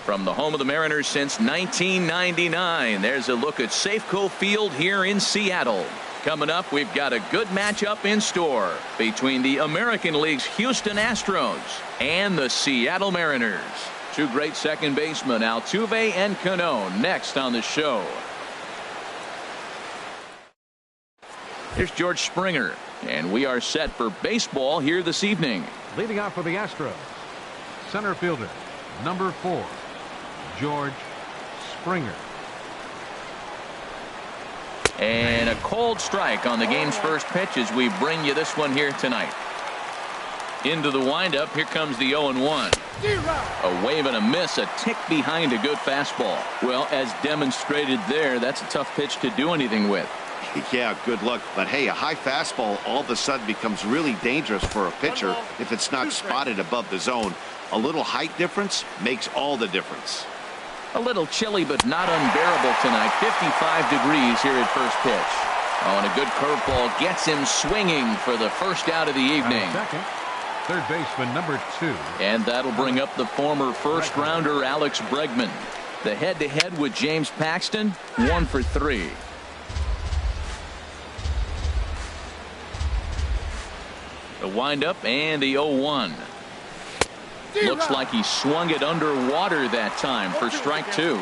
From the home of the Mariners since 1999, there's a look at Safeco Field here in Seattle. Coming up, we've got a good matchup in store between the American League's Houston Astros and the Seattle Mariners. Two great second basemen, Altuve and Cano, next on the show. Here's George Springer, and we are set for baseball here this evening. Leading off for the Astros, center fielder, number 4, George Springer. And a cold strike on the game's first pitch as we bring you this one here tonight. Into the windup, here comes the 0-1. A wave and a miss, a tick behind a good fastball. Well, as demonstrated there, that's a tough pitch to do anything with. Yeah, good luck. But hey, a high fastball all of a sudden becomes really dangerous for a pitcher if it's not spotted above the zone. A little height difference makes all the difference. A little chilly but not unbearable tonight. 55 degrees here at first pitch. Oh, and a good curveball gets him swinging for the first out of the evening. Second, third baseman number 2. And that'll bring up the former first rounder Alex Bregman. The head-to-head with James Paxton, 1 for 3. The windup and the 0-1. Looks like he swung it underwater that time for strike 2.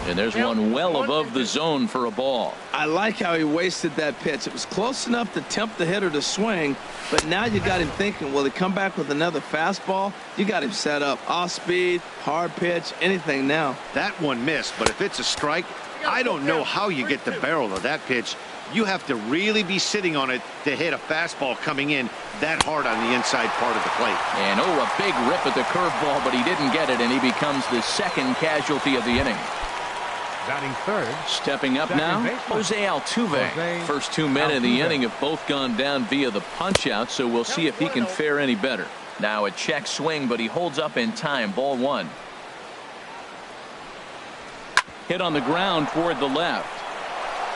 And there's one well above the zone for a ball. I like how he wasted that pitch. It was close enough to tempt the hitter to swing, but now you got him thinking, will he come back with another fastball? You got him set up. Off speed, hard pitch, anything now. That one missed, but if it's a strike, I don't know how you get the barrel of that pitch. You have to really be sitting on it to hit a fastball coming in that hard on the inside part of the plate. And a big rip at the curveball, but he didn't get it, and he becomes the second casualty of the inning. Batting third. Stepping up now, Jose Altuve. First 2 men of the inning have both gone down via the punch-out, so we'll see if he can fare any better. Now a check swing, but he holds up in time. Ball 1. Hit on the ground toward the left.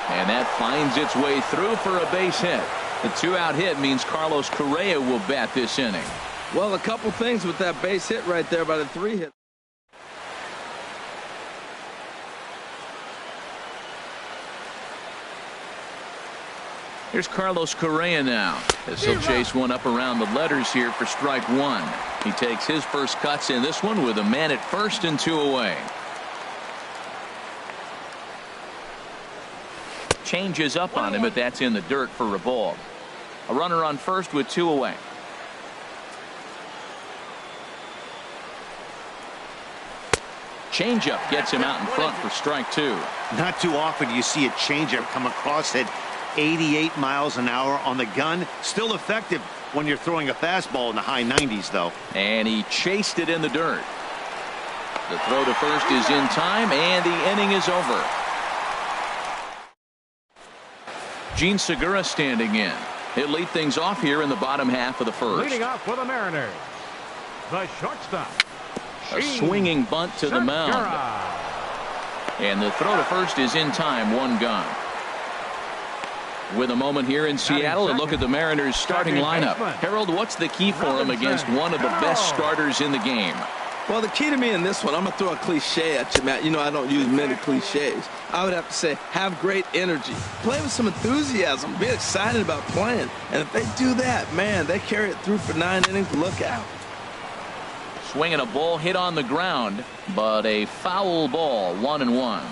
And that finds its way through for a base hit. The 2-out hit means Carlos Correa will bat this inning. Well, a couple things with that base hit right there by the 3 hit. Here's Carlos Correa now, as he'll chase one up around the letters here for strike 1. He takes his first cuts in this one with a man at first and 2 away. Changes up on him, but that's in the dirt for a ball. A runner on first with 2 away. Changeup gets him out in front for strike 2. Not too often you see a changeup come across at 88 miles an hour on the gun. Still effective when you're throwing a fastball in the high 90s, though. And he chased it in the dirt. The throw to first is in time, and the inning is over. Gene Segura standing in. He'll lead things off here in the bottom half of the first. Leading off for the Mariners, the shortstop. A swinging bunt to the mound. And the throw to first is in time. 1 gone. With a moment here in Seattle, a look at the Mariners starting lineup. Harold, what's the key for him against one of the best starters in the game? Well, the key to me in this one, I'm going to throw a cliche at you, Matt. You know I don't use many cliches. I would have to say, have great energy. Play with some enthusiasm. Be excited about playing. And if they do that, man, they carry it through for 9 innings. Look out. Swinging a ball hit on the ground, but a foul ball. 1-1.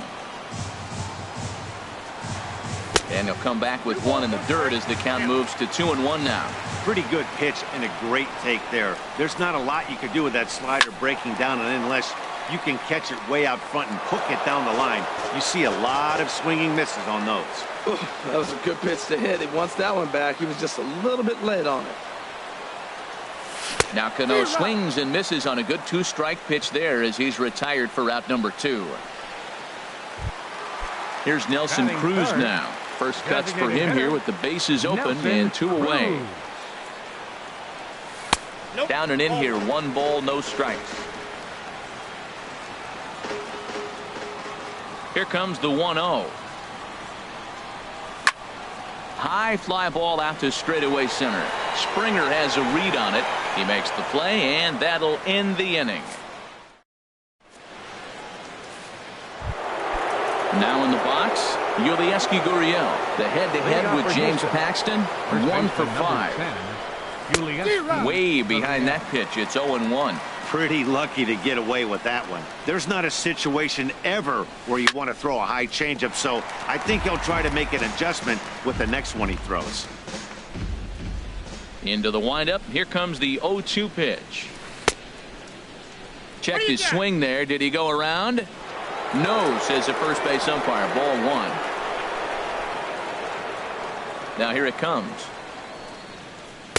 And he'll come back with 1 in the dirt as the count moves to 2-1 now. Pretty good pitch and a great take there. There's not a lot you could do with that slider breaking down and in unless you can catch it way out front and hook it down the line. You see a lot of swinging misses on those. Ooh, that was a good pitch to hit. He wants that one back. He was just a little bit late on it. Now Cano swings and misses on a good 2-strike pitch there as he's retired for out number 2. Here's Nelson Cruz now. First cuts for him here with the bases open and 2 away. Down and in here, 1 ball, no strikes. Here comes the 1-0. High fly ball out to straightaway center. Springer has a read on it. He makes the play, and that'll end the inning. Now in the box, Yulieski Gurriel. The head-to-head with James Paxton, 1 for 5. Way behind that pitch. It's 0-1. Pretty lucky to get away with that one. There's not a situation ever where you want to throw a high changeup, so I think he'll try to make an adjustment with the next one he throws. Into the windup. Here comes the 0-2 pitch. Checked his swing there. Did he go around? No, says the first base umpire. Ball 1. Now here it comes.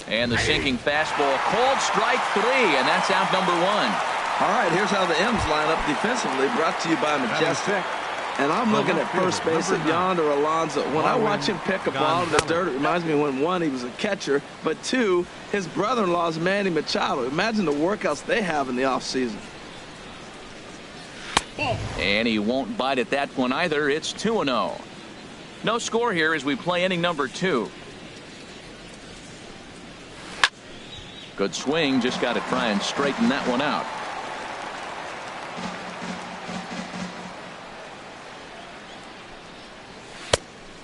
And the sinking fastball. Called strike 3, and that's out number 1. All right, here's how the M's line up defensively, brought to you by Majestic. And I'm looking at first base at Yonder Alonso. When I watch him pick a ball to the dirt, it reminds me when, 1, he was a catcher, but 2, his brother-in-law is Manny Machado. Imagine the workouts they have in the offseason. And he won't bite at that one either. It's 2-0. No score here as we play inning number 2. Good swing. Just got to try and straighten that one out.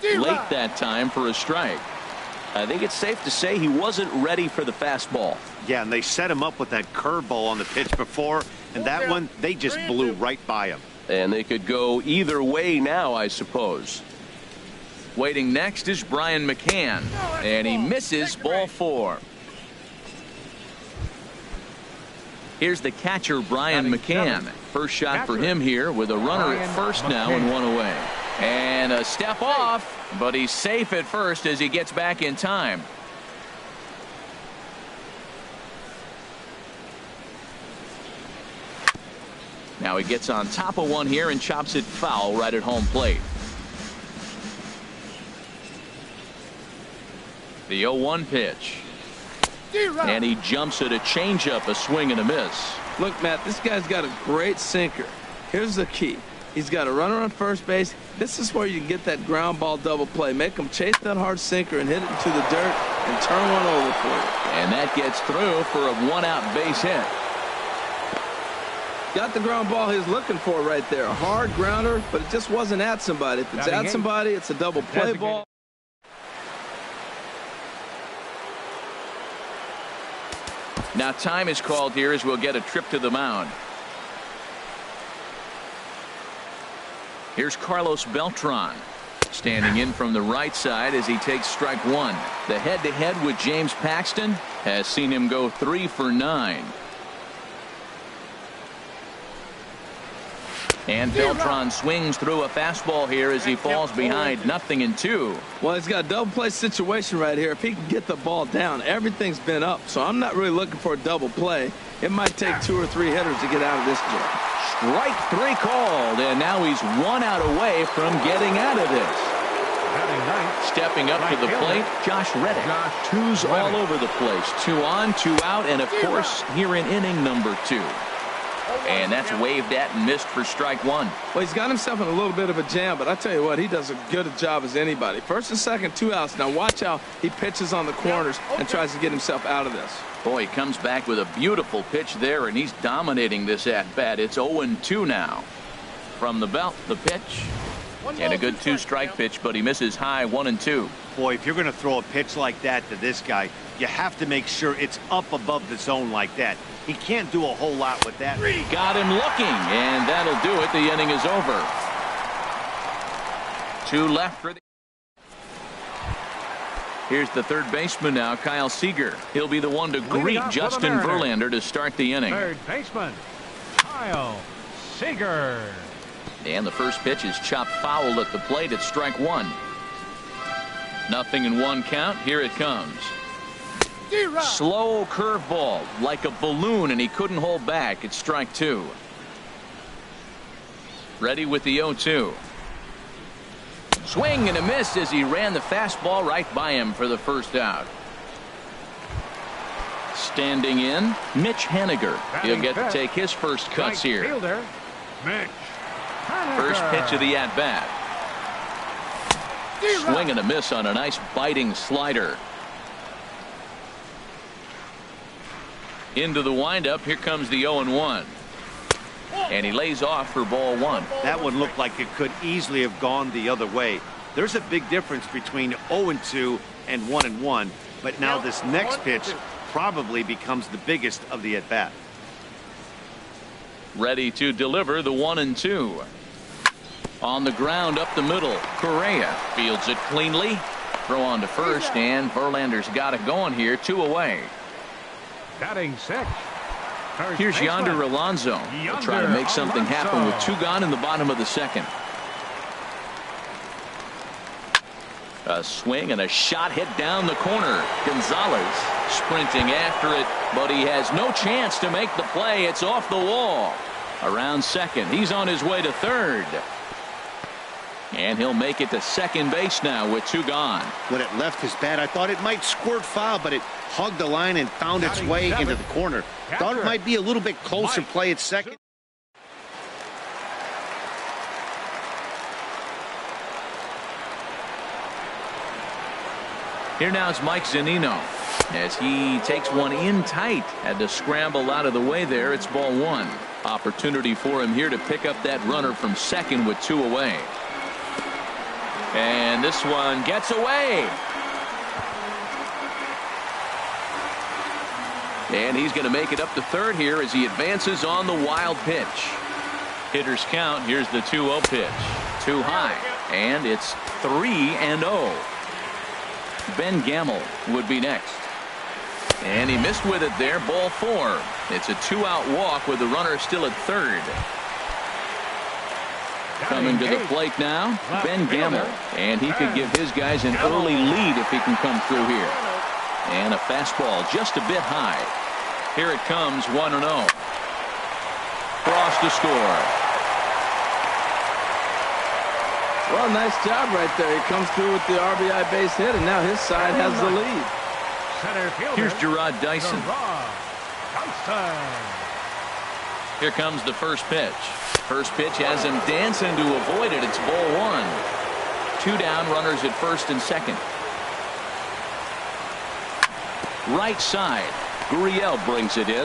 Late that time for a strike. I think it's safe to say he wasn't ready for the fastball. Yeah, and they set him up with that curveball on the pitch before, and that one, they just blew right by him. And they could go either way now, I suppose. Waiting next is Brian McCann, and he misses. Ball 4. Here's the catcher, Brian McCann. First shot for him here with a runner at first now and 1 away. And a step off, but he's safe at first as he gets back in time. Now he gets on top of one here and chops it foul right at home plate. The 0-1 pitch. And he jumps at a changeup, a swing and a miss. Look, Matt, this guy's got a great sinker. Here's the key. He's got a runner on first base. This is where you can get that ground ball double play. Make him chase that hard sinker and hit it into the dirt and turn one over for you. And that gets through for a 1-out base hit. Got the ground ball he's looking for right there. A hard grounder, but it just wasn't at somebody. If it's at somebody, it's a double play ball. Now time is called here as we'll get a trip to the mound. Here's Carlos Beltran standing in from the right side as he takes strike 1. The head-to-head with James Paxton has seen him go 3 for 9. And Beltran swings through a fastball here as he falls behind 0-2. Well, he's got a double play situation right here. If he can get the ball down, everything's been up. So I'm not really looking for a double play. It might take 2 or 3 hitters to get out of this joint. Strike 3 called, and now he's 1 out away from getting out of this. Stepping up to the plate, Josh Reddick. 2's all over the place. 2 on, 2 out, and of course here in inning number 2. And that's waved at and missed for strike 1. Well, he's got himself in a little bit of a jam, but I tell you what, he does as good a job as anybody. First and second, 2 outs. Now watch how he pitches on the corners and tries to get himself out of this. Boy, he comes back with a beautiful pitch there, and he's dominating this at-bat. It's 0-2 now. From the belt, the pitch. And a good 2-strike pitch, but he misses high 1-2. Boy, if you're going to throw a pitch like that to this guy, you have to make sure it's up above the zone like that. He can't do a whole lot with that. Got him looking, and that'll do it. The inning is over. 2 left for the... Here's the third baseman now, Kyle Seager. He'll be the one to greet Justin Verlander to start the inning. Third baseman, Kyle Seager. And the first pitch is chopped foul at the plate at strike 1. 0-1 count. Here it comes. Slow curveball like a balloon, and he couldn't hold back. It's strike 2. Ready with the 0-2. Swing and a miss as he ran the fastball right by him for the first out. Standing in, Mitch Haniger. He'll get to take his first cuts here. First pitch of the at-bat. Swing and a miss on a nice biting slider. Into the windup. Here comes the 0-1. And he lays off for ball 1. That one looked like it could easily have gone the other way. There's a big difference between 0-2 and 1-1. But now this next pitch probably becomes the biggest of the at-bat. Ready to deliver the 1-2. On the ground up the middle. Correa fields it cleanly. Throw on to first, and Verlander's got it going here. 2 away. Batting six. Here's Yonder Alonso. He'll try to make something happen with 2 gone in the bottom of the second. A swing and a shot hit down the corner. Gonzalez sprinting after it, but he has no chance to make the play. It's off the wall. Around second. He's on his way to third. And he'll make it to second base now with 2 gone. When it left his bat, I thought it might squirt foul, but it hugged the line and found its way into the corner. Thought it might be a little bit closer play at second. Here now is Mike Zunino as he takes one in tight. Had to scramble out of the way there. It's ball 1. Opportunity for him here to pick up that runner from second with 2 away. And this one gets away. And he's going to make it up to third here as he advances on the wild pitch. Hitters count. Here's the 2-0 pitch. Too high. And it's 3-0. Ben Gamel would be next. And he missed with it there. Ball 4. It's a 2-out walk with the runner still at third. Coming to the plate now, Ben Gamel. And he could give his guys an early lead if he can come through here. And a fastball just a bit high. Here it comes, 1-0. Cross to score. Well, nice job right there. He comes through with the RBI base hit, and now his side has the lead. Here's Gerard Dyson. Here comes the first pitch. First pitch has him dancing to avoid it. It's ball 1. 2 down, runners at first and second. Right side. Gurriel brings it in.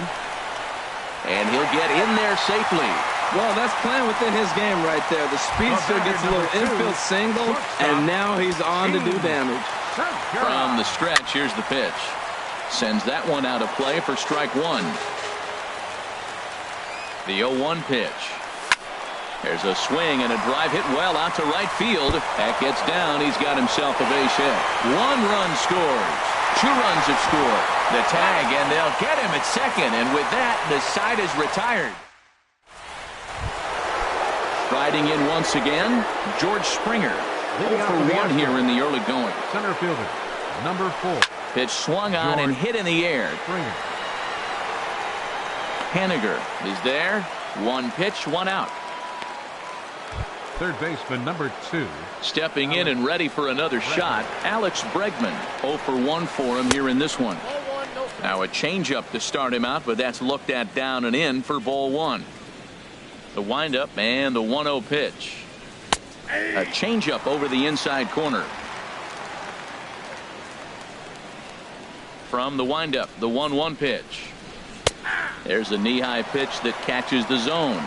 And he'll get in there safely. Well, that's playing within his game right there. The speedster gets a little infield single, and now he's on to do damage. From the stretch, here's the pitch. Sends that one out of play for strike 1. The 0-1 pitch. There's a swing and a drive hit well out to right field. That gets down. He's got himself a base hit. 1 run scores. 2 runs have scored. The tag, and they'll get him at second. And with that, the side is retired. Riding in once again, George Springer. 0 for 1 here in the early going. Center fielder, number 4. Pitch swung on and hit in the air. Springer. Haniger is there. 1 pitch, 1 out. Third baseman, number 2. Stepping in and ready for another shot, Alex Bregman. 0 for 1 for him here in this one. Now a changeup to start him out, but that's looked at down and in for ball 1. The windup and the 1-0 pitch. A changeup over the inside corner. From the windup, the 1-1 pitch. There's a knee-high pitch that catches the zone.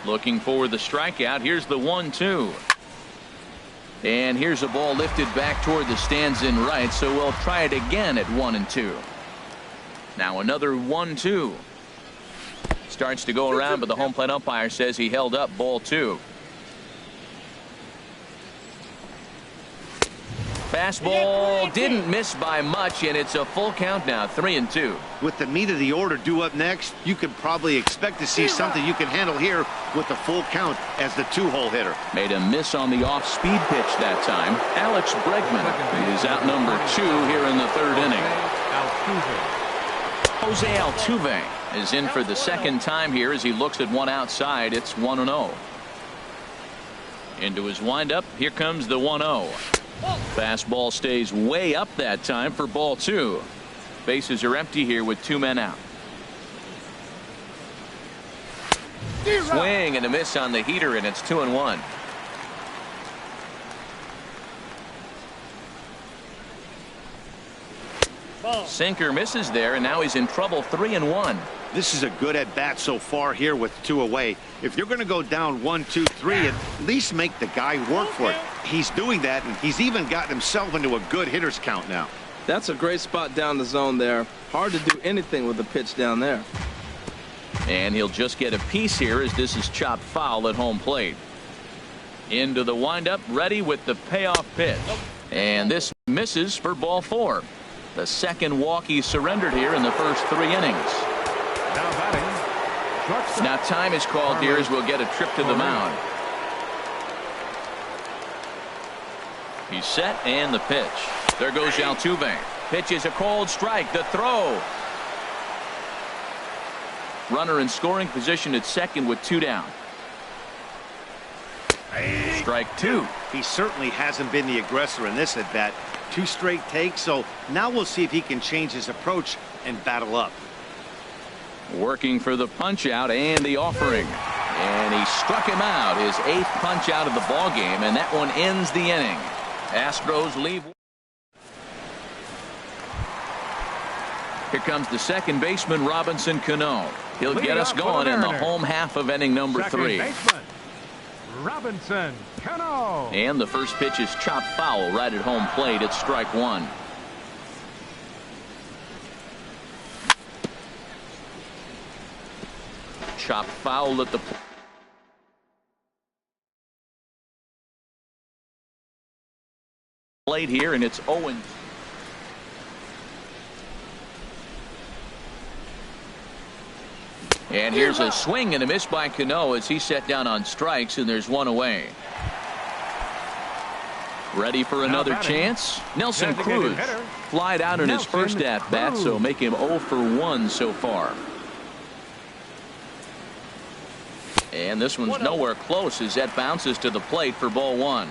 Looking for the strikeout. Here's the 1-2. And here's a ball lifted back toward the stands in right, so we'll try it again at 1-2. Now another 1-2. Starts to go around, but the home plate umpire says he held up ball 2. Fastball didn't miss by much, and it's a full count now, 3-2. With the meat of the order due up next, you could probably expect to see something you can handle here with the full count as the 2-hole hitter. Made a miss on the off-speed pitch that time. Alex Bregman is out number 2 here in the third inning. Jose Altuve is in for the second time here as he looks at one outside. It's 1-0. Into his windup. Here comes the 1-0. Fastball stays way up that time for ball 2. Bases are empty here with 2 men out. Swing and a miss on the heater, and it's 2-1. Sinker misses there, and now he's in trouble. 3-1. This is a good at-bat so far here with 2 away. If you're going to go down 1, 2, 3, at least make the guy work for it. He's doing that, and he's even gotten himself into a good hitter's count now. That's a great spot down the zone there. Hard to do anything with the pitch down there. And he'll just get a piece here as this is chopped foul at home plate. Into the windup, ready with the payoff pitch. And this misses for ball 4. The second walk he surrendered here in the first 3 innings. Now batting, shortstop. Now time is called here as we'll get a trip to the mound. He's set and the pitch. There goes Altuve. Pitch is a cold strike. The throw. Runner in scoring position at second with 2 down. Strike 2. He certainly hasn't been the aggressor in this at bat. 2 straight takes, so now we'll see if he can change his approach and battle up. Working for the punch out and the offering. And he struck him out. His 8th punch out of the ball game, and that one ends the inning. Astros leave. Here comes the second baseman, Robinson Cano. He'll get us going in the home half of inning number 3. Baseman, Robinson Cano. And the first pitch is chopped foul right at home plate. It's strike 1. Chopped foul at the plate here, and it's 0-2. And here's a swing and a miss by Cano as he set down on strikes, and there's 1 away. Ready for another chance. Nelson Cruz flied out in his first at bat, so make him 0 for 1 so far. And this one's nowhere close as that bounces to the plate for ball 1.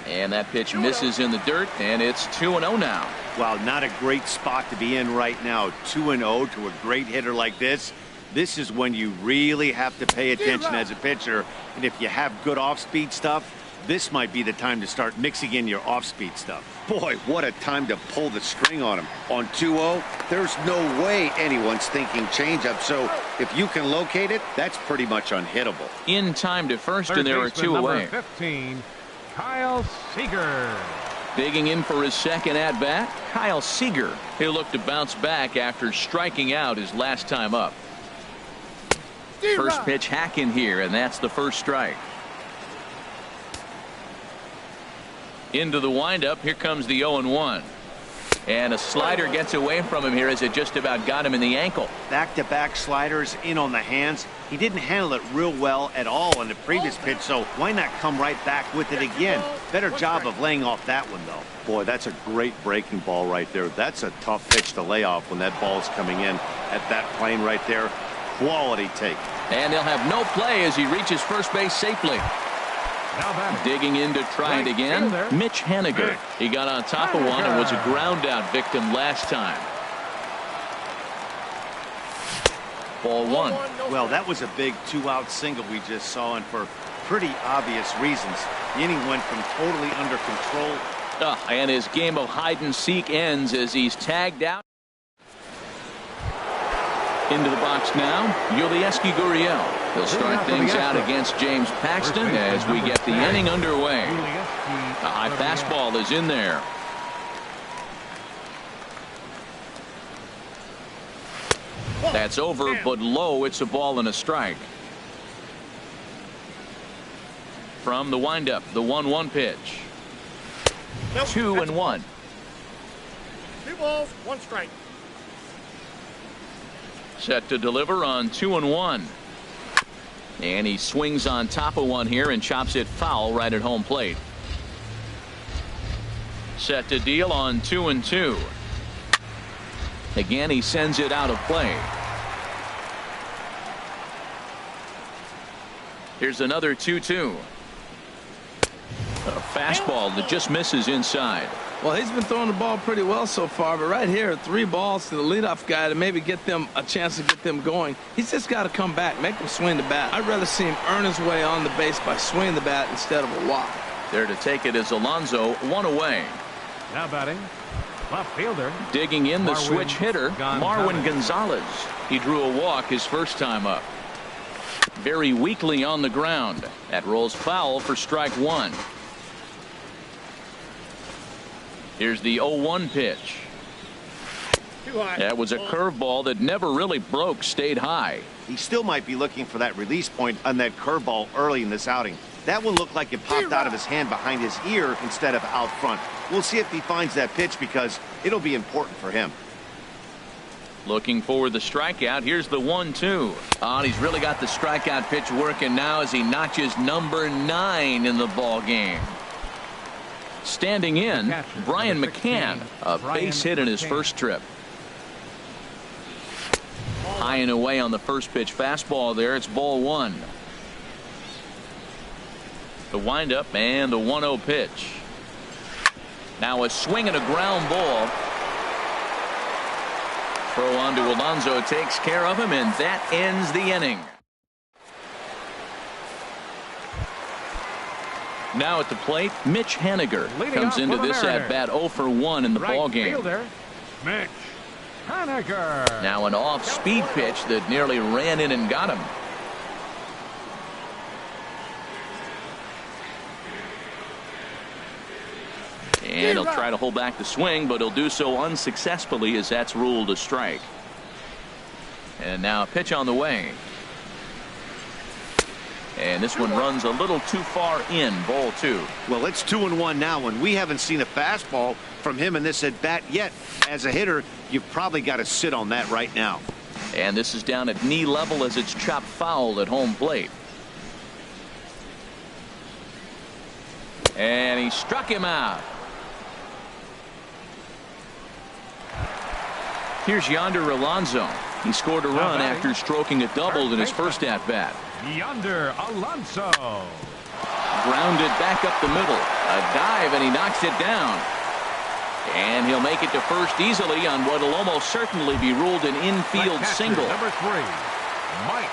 And that pitch misses in the dirt, and it's 2-0 now. Wow, not a great spot to be in right now. 2-0 to a great hitter like this. This is when you really have to pay attention as a pitcher. And if you have good off-speed stuff, this might be the time to start mixing in your off-speed stuff. Boy, what a time to pull the string on him. On 2-0, there's no way anyone's thinking changeup. So if you can locate it, that's pretty much unhittable. In time to first, and there are 2 away. 15, Kyle Seager. Digging in for his second at-bat, Kyle Seager. He'll look to bounce back after striking out his last time up. First pitch hack in here, and that's the first strike. Into the windup. Here comes the 0-1. And a slider gets away from him here as it just about got him in the ankle. Back-to-back sliders in on the hands. He didn't handle it real well at all in the previous pitch, so why not come right back with it again? Better job of laying off that one, though. Boy, that's a great breaking ball right there. That's a tough pitch to lay off when that ball's coming in at that plane right there. Quality take. And they'll have no play as he reaches first base safely. Digging in to try it again, Mitch Haniger. He got on top of one and was a ground out victim last time. Ball 1. Well, that was a big 2-out single we just saw, and for pretty obvious reasons. The inning went from totally under control. And his game of hide and seek ends as he's tagged out. Into the box now, Yulieski Gurriel. He'll start things out against James Paxton as we get the inning underway. A high fastball is in there. That's over, but low. It's a ball and a strike. From the windup, the 1-1 pitch. 2-1. 2 balls, 1 strike. Set to deliver on 2-1. And he swings on top of one here and chops it foul right at home plate. Set to deal on 2-2. Again, he sends it out of play. Here's another 2-2. A fastball that just misses inside. Well, he's been throwing the ball pretty well so far, but right here, 3 balls to the leadoff guy to maybe get them a chance to get them going. He's just got to come back, make him swing the bat. I'd rather see him earn his way on the base by swinging the bat instead of a walk. There to take it is Alonso, one away. Now batting, left fielder. Digging in the Marwin switch hitter, Marwin Gonzalez. He drew a walk his first time up. Very weakly on the ground. That rolls foul for strike one. Here's the 0-1 pitch. That was a curveball that never really broke, stayed high. He still might be looking for that release point on that curveball early in this outing. That one looked like it popped out of his hand behind his ear instead of out front. We'll see if he finds that pitch because it'll be important for him. Looking for the strikeout. Here's the 1-2. And he's really got the strikeout pitch working now as he notches number 9 in the ball game. Standing in, Brian McCann, a base hit in his first trip. High and away on the first pitch fastball there. It's ball 1. The windup and the 1-0 pitch. Now a swing and a ground ball. Throw on to Alonso takes care of him, and that ends the inning. Now at the plate, Mitch Haniger comes into this at bat 0 for 1 in the ball game. Mitch Haniger. Now an off-speed pitch that nearly ran in and got him. And he'll try to hold back the swing, but he'll do so unsuccessfully as that's ruled a strike. And now a pitch on the way. And this one runs a little too far in, ball 2. Well, it's 2-1 now, and we haven't seen a fastball from him in this at bat yet. As a hitter, you've probably got to sit on that right now. And this is down at knee level as it's chopped foul at home plate. And he struck him out. Here's Yonder Alonso. He scored a run after stroking a double in his first at bat. Yonder Alonso. Grounded back up the middle. A dive, and he knocks it down. And he'll make it to first easily on what will almost certainly be ruled an infield single. Number 3, Mike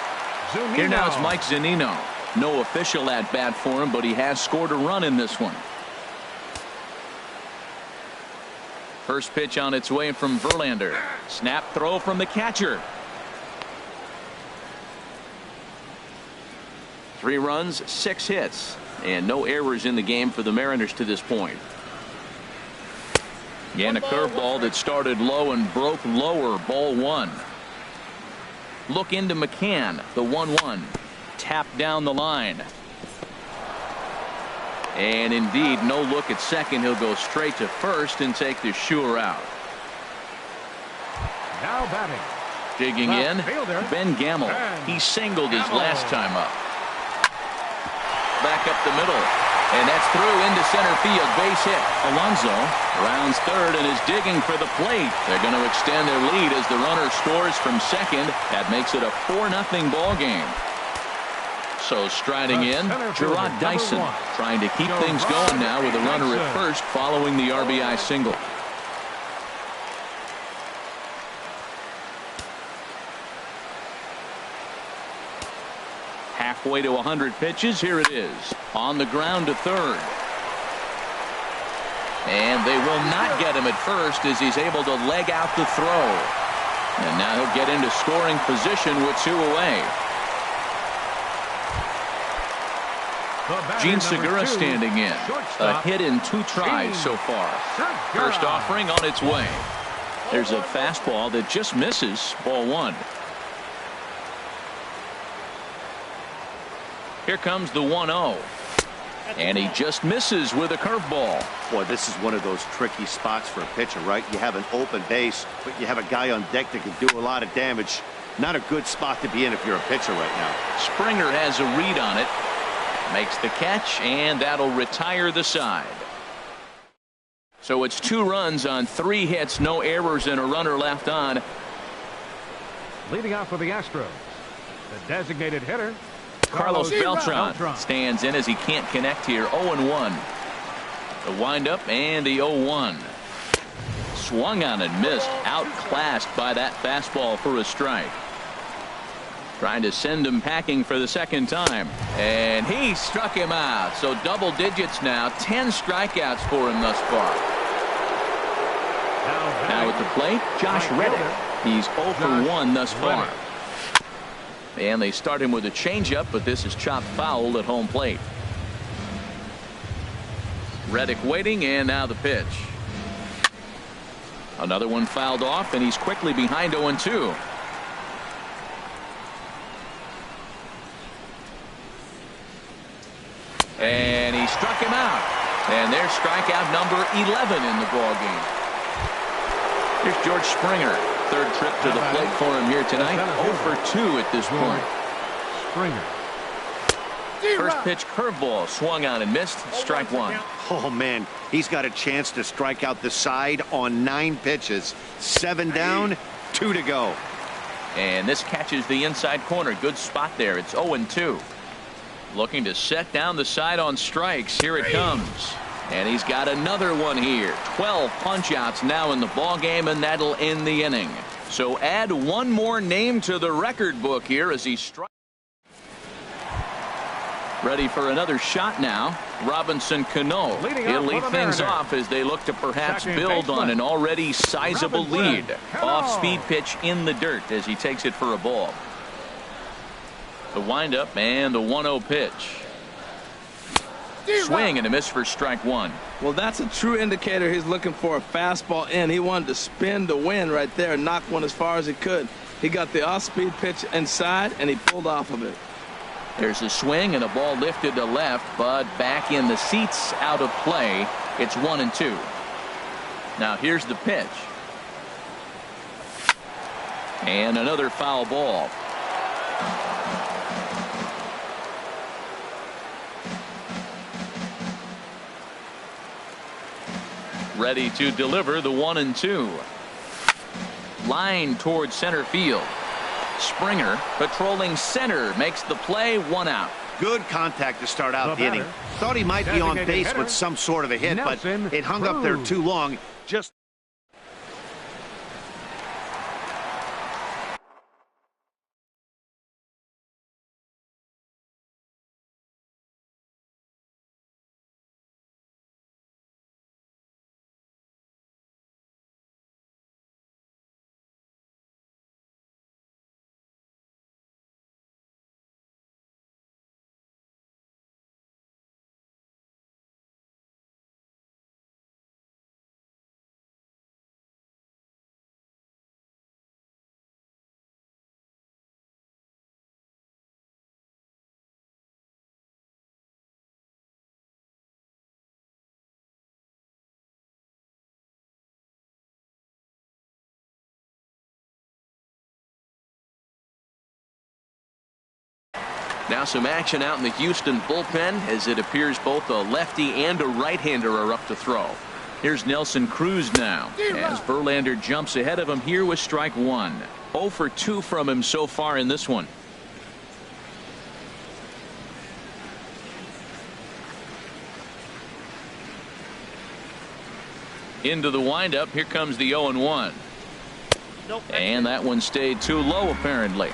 Zunino. Here now is Mike Zunino. No official at bat for him, but he has scored a run in this one. First pitch on its way from Verlander. Snap throw from the catcher. 3 runs, 6 hits, and no errors in the game for the Mariners to this point. Again, a curveball that started low and broke lower, ball 1. Look into McCann, the 1-1. Tap down the line. And indeed, no look at second. He'll go straight to first and take the sure out. Now batting. Digging in, Ben Gamel. He singled his last time up. Back up the middle. And that's through into center field. Base hit. Alonso rounds third and is digging for the plate. They're going to extend their lead as the runner scores from second. That makes it a 4-0 ball game. So striding in, Gerard Dyson trying to keep things going now with a runner at first following the RBI single. Halfway to 100 pitches. Here it is. On the ground to third. And they will not get him at first as he's able to leg out the throw. And now he'll get into scoring position with 2 away. Gene Segura standing in. A hit in 2 tries so far. First offering on its way. There's a fastball that just misses, ball 1. Here comes the 1-0. And he just misses with a curveball. Boy, this is one of those tricky spots for a pitcher, right? You have an open base, but you have a guy on deck that can do a lot of damage. Not a good spot to be in if you're a pitcher right now. Springer has a read on it. Makes the catch, and that'll retire the side. So it's 2 runs on 3 hits, no errors, and a runner left on. Leading off for the Astros, the designated hitter, Carlos Beltran stands in as he can't connect here. 0-1. The windup and the 0-1. Swung on and missed. Outclassed by that fastball for a strike. Trying to send him packing for the second time. And he struck him out. So double digits now. 10 strikeouts for him thus far. Now at the plate, Josh Reddick. He's 0 for 1 thus far. And they start him with a changeup, but this is chopped foul at home plate. Reddick waiting, and now the pitch. Another one fouled off, and he's quickly behind 0-2. And he struck him out. And there's strikeout number 11 in the ballgame. Here's George Springer. Third trip to the plate for him here tonight. 0 for 2 at this point. Springer. First pitch curveball swung on and missed. Strike one. Oh, man, he's got a chance to strike out the side on 9 pitches. 7 down, 2 to go. And this catches the inside corner. Good spot there. It's 0-2. Looking to set down the side on strikes. Here it comes. And he's got another one here. 12 punch-outs now in the ball game, and that'll end the inning. So add one more name to the record book here as he strikes. Ready for another shot now. Robinson Cano. He'll lead things off as they look to perhaps build on an already sizable lead. Off-speed pitch in the dirt as he takes it for a ball. The windup and the 1-0 pitch. Swing and a miss for strike one. Well, that's a true indicator he's looking for a fastball in. He wanted to spin the wind right there and knock one as far as he could. He got the off-speed pitch inside, and he pulled off of it. There's a swing and a ball lifted to left, but back in the seats, out of play. It's 1-2. Now here's the pitch. And another foul ball. Ready to deliver the 1-2. Line towards center field. Springer patrolling center makes the play. 1 out. Good contact to start out the inning. Thought he might be on base with some sort of a hit, but it hung up there too long. Just now some action out in the Houston bullpen as it appears both a lefty and a right-hander are up to throw. Here's Nelson Cruz now as Verlander jumps ahead of him here with strike one. 0 for 2 from him so far in this one. Into the windup. Here comes the 0-1. And that one stayed too low apparently.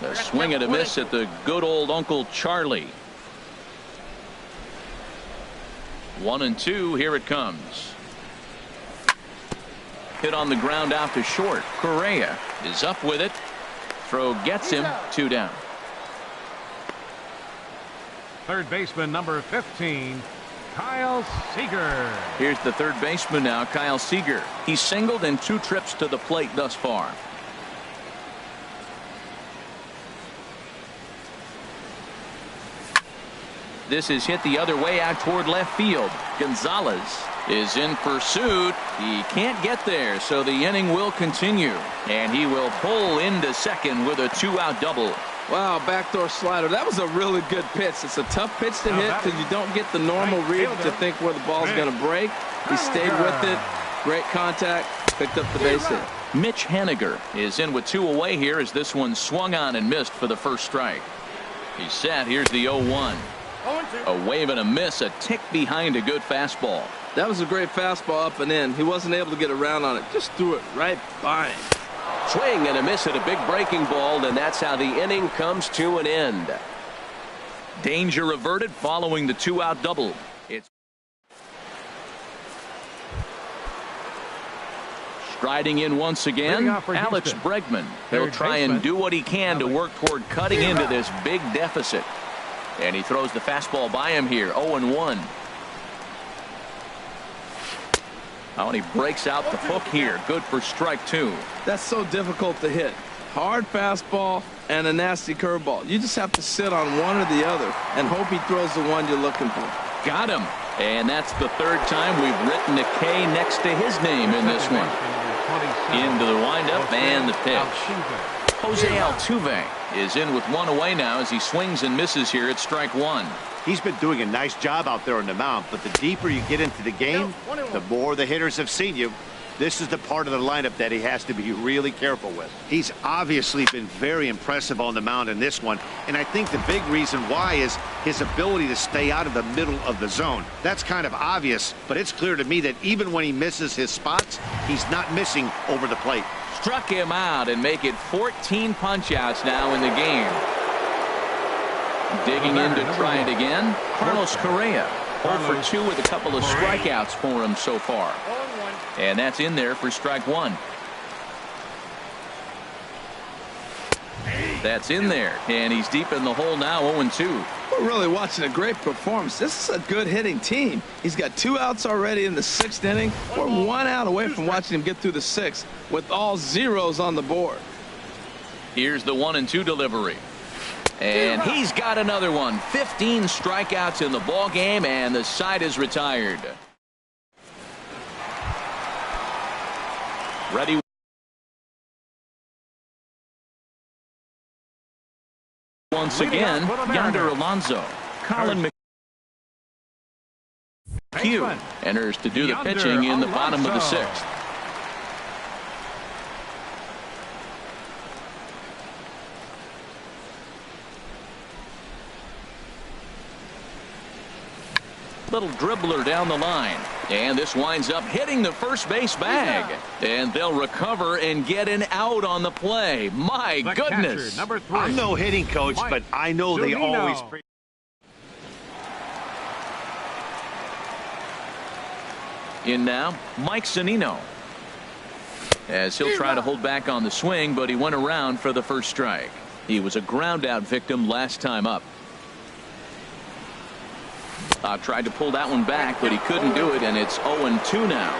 A swing and a miss at the good old Uncle Charlie. 1-2. Here it comes. Hit on the ground out to short. Correa is up with it. Throw gets him. 2 down. Third baseman number 15, Kyle Seager. Here's the third baseman now, Kyle Seager. He's singled in 2 trips to the plate thus far. This is hit the other way out toward left field. Gonzalez is in pursuit. He can't get there, so the inning will continue. And he will pull into second with a 2-out double. Wow, backdoor slider. That was a really good pitch. It's a tough pitch to hit because you don't get the normal read to think where the ball's going to break. He stayed with it. Great contact. Picked up the base hit. Mitch Haniger is in with 2 away here as this one swung on and missed for the first strike. He's set. Here's the 0-1. A wave and a miss, a tick behind a good fastball. That was a great fastball up and in. He wasn't able to get around on it. Just threw it right by him. Swing and a miss at a big breaking ball, and that's how the inning comes to an end. Danger averted following the 2-out double. It's striding in once again, Alex Bregman. He'll try and do what he can to work toward cutting into this big deficit. And he throws the fastball by him here, 0-1. Oh, and he breaks out the hook here. Good for strike 2. That's so difficult to hit. Hard fastball and a nasty curveball. You just have to sit on one or the other and hope he throws the one you're looking for. Got him. And that's the third time we've written a K next to his name in this one. Into the windup and the pitch. Jose Altuve is in with one away now as he swings and misses here at strike 1. He's been doing a nice job out there on the mound, but the deeper you get into the game, the more the hitters have seen you. This is the part of the lineup that he has to be really careful with. He's obviously been very impressive on the mound in this one, and I think the big reason why is his ability to stay out of the middle of the zone. That's kind of obvious, but it's clear to me that even when he misses his spots, he's not missing over the plate. Struck him out and make it 14 punch-outs now in the game. Digging in to try it again, Carlos Correa. 0 for 2 with a couple of strikeouts for him so far. And that's in there for strike 1. That's in there, and he's deep in the hole now, 0-2. We're really watching a great performance. This is a good hitting team. He's got 2 outs already in the 6th inning. We're 1 out away from watching him get through the 6th with all zeros on the board. Here's the 1-2 delivery. And he's got another one. 15 strikeouts in the ball game, and the side is retired. Ready. Once again, Yonder Alonso. Colin McHugh enters to do the pitching in the bottom of the 6th. Little dribbler down the line, and this winds up hitting the first base bag, and they'll recover and get an out on the play. My goodness. Catcher, #3. I'm no hitting coach, but I know they always. In now, Mike Zunino, as he'll try to hold back on the swing, but he went around for the first strike. He was a ground out victim last time up. Tried to pull that one back, but he couldn't do it, and it's 0-2 now.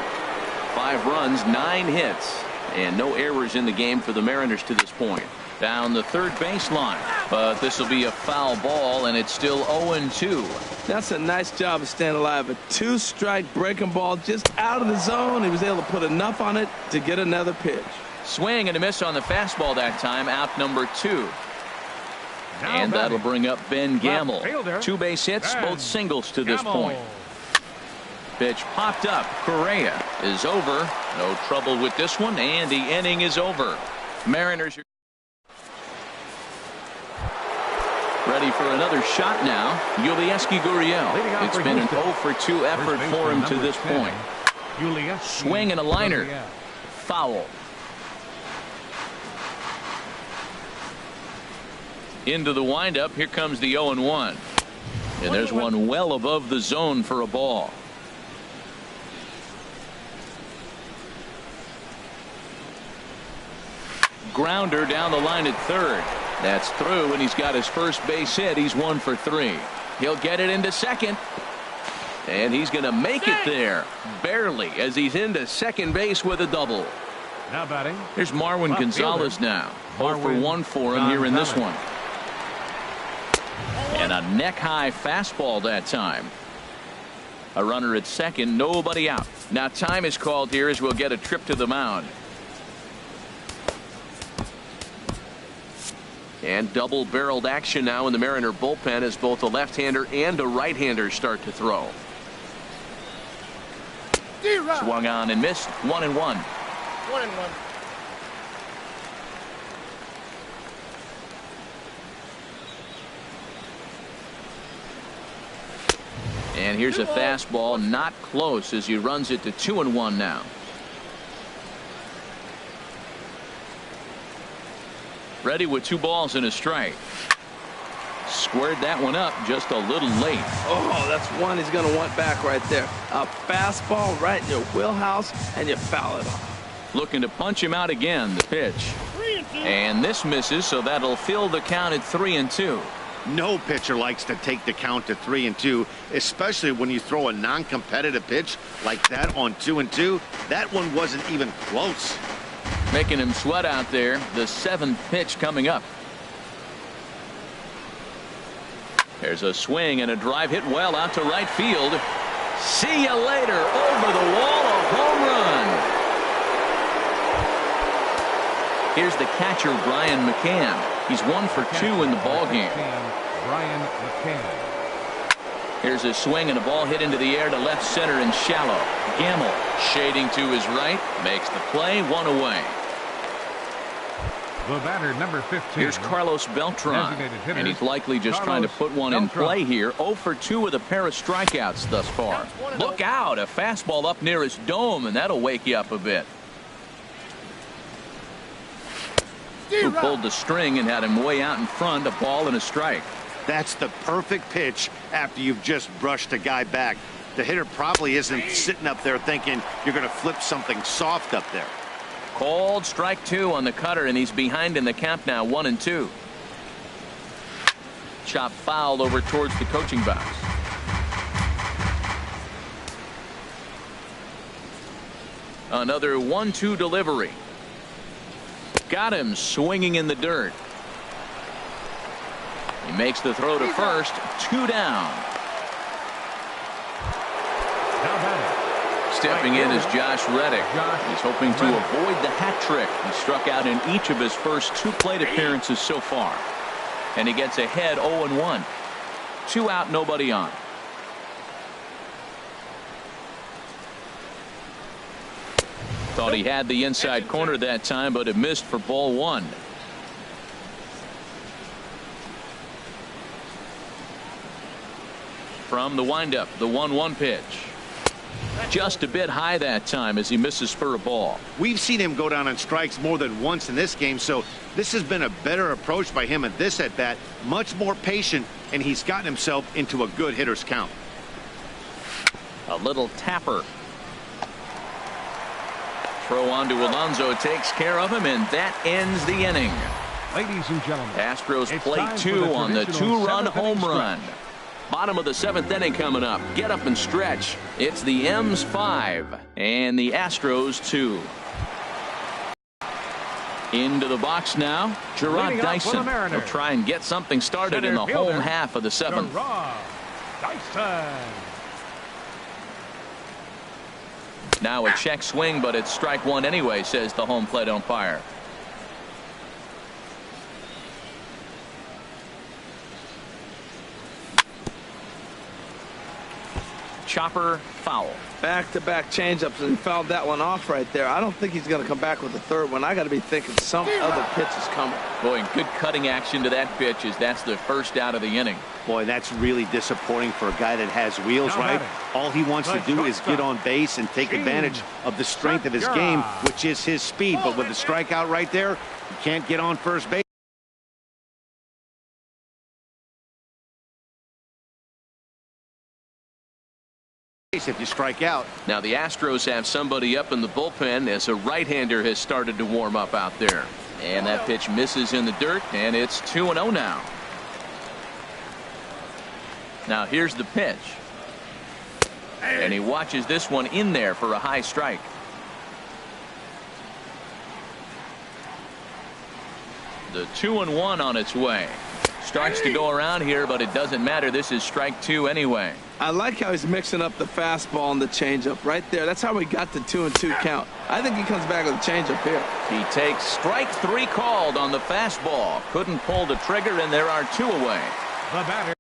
5 runs, 9 hits, and no errors in the game for the Mariners to this point. Down the third baseline, but this will be a foul ball, and it's still 0-2. That's a nice job of staying alive. A 2-strike breaking ball just out of the zone. He was able to put enough on it to get another pitch. Swing and a miss on the fastball that time, out number 2. And that'll bring up Ben Gamble. 2 base hits, both singles to this point. Pitch popped up. Correa is over. No trouble with this one, and the inning is over. Mariners are ready for another shot now. Yulieski Gurriel. It's been an 0 for 2 effort for him to this point. Swing and a liner. Foul. Into the windup. Here comes the 0-1. And there's one well above the zone for a ball. Grounder down the line at third. That's through, and he's got his first base hit. He's 1 for 3. He'll get it into second. And he's going to make it there. Barely, as he's into second base with a double. Now batting. Here's Marwin Gonzalez now. 0 for 1 for him here in this one. And a neck-high fastball that time. A runner at second, nobody out. Now time is called here as we'll get a trip to the mound. And double-barreled action now in the Mariner bullpen as both a left-hander and a right-hander start to throw. Swung on and missed. 1-1. 1-1. And here's a fastball, not close, as he runs it to 2-1 now. Ready with 2 balls and a strike. Squared that one up just a little late. Oh, that's one he's going to want back right there. A fastball right in your wheelhouse, and you foul it off. Looking to punch him out again, the pitch. And this misses, so that'll fill the count at 3-2. No pitcher likes to take the count to 3-2, especially when you throw a non-competitive pitch like that on 2-2. That one wasn't even close. Making him sweat out there. The 7th pitch coming up. There's a swing and a drive hit well out to right field. See you later. Over the wall, a home run. Here's the catcher, Brian McCann. He's 1 for 2 in the ballgame. Brian McCann. Here's a swing and a ball hit into the air to left center and shallow. Gamble shading to his right. Makes the play, 1 away. The batter, number 15. Here's Carlos Beltran, and he's likely just trying to put one in play here. 0 for 2 with a pair of strikeouts thus far. Look out, a fastball up near his dome, and that'll wake you up a bit. Who pulled the string and had him way out in front, a ball and a strike. That's the perfect pitch after you've just brushed a guy back. The hitter probably isn't sitting up there thinking you're going to flip something soft up there. Called strike 2 on the cutter, and he's behind in the count now, 1-2. Chop fouled over towards the coaching box. Another 1-2 delivery. Got him swinging in the dirt. He makes the throw to first. 2 down. Stepping in is Josh Reddick. He's hoping to avoid the hat trick. He struck out in each of his first 2 plate appearances so far. And he gets ahead 0-1. 2 out, nobody on. Thought he had the inside corner that time, but it missed for ball 1. From the windup, the 1-1 pitch. Just a bit high that time as he misses for a ball. We've seen him go down on strikes more than once in this game, so this has been a better approach by him at this at-bat. Much more patient, and he's gotten himself into a good hitter's count. A little tapper. Throw on to Alonso takes care of him, and that ends the inning. Ladies and gentlemen, Astros play 2 on the 2-run home run. Bottom of the 7th inning coming up. Get up and stretch. It's the M's 5 and the Astros 2. Into the box now, Gerard Dyson will try and get something started in the home half of the 7th. Now a check swing, but it's strike 1 anyway, says the home plate umpire. Chopper foul. Back-to-back changeups, and he fouled that one off right there. I don't think he's going to come back with the 3rd one. I got to be thinking some other pitch is coming. Boy, good cutting action to that pitch as that's the first out of the inning. Boy, that's really disappointing for a guy that has wheels, right? All he wants to do is get on base and take advantage of the strength of his game, which is his speed. But with the strikeout right there, you can't get on first base. If you strike out. Now the Astros have somebody up in the bullpen as a right-hander has started to warm up out there. And that pitch misses in the dirt, and it's 2-0 now. Now here's the pitch. And he watches this one in there for a high strike. The 2-1 on its way. Starts to go around here, but it doesn't matter. This is strike 2 anyway. I like how he's mixing up the fastball and the changeup right there. That's how we got the 2-2 count. I think he comes back with a changeup here. He takes strike 3 called on the fastball. Couldn't pull the trigger, and there are 2 away. The batter.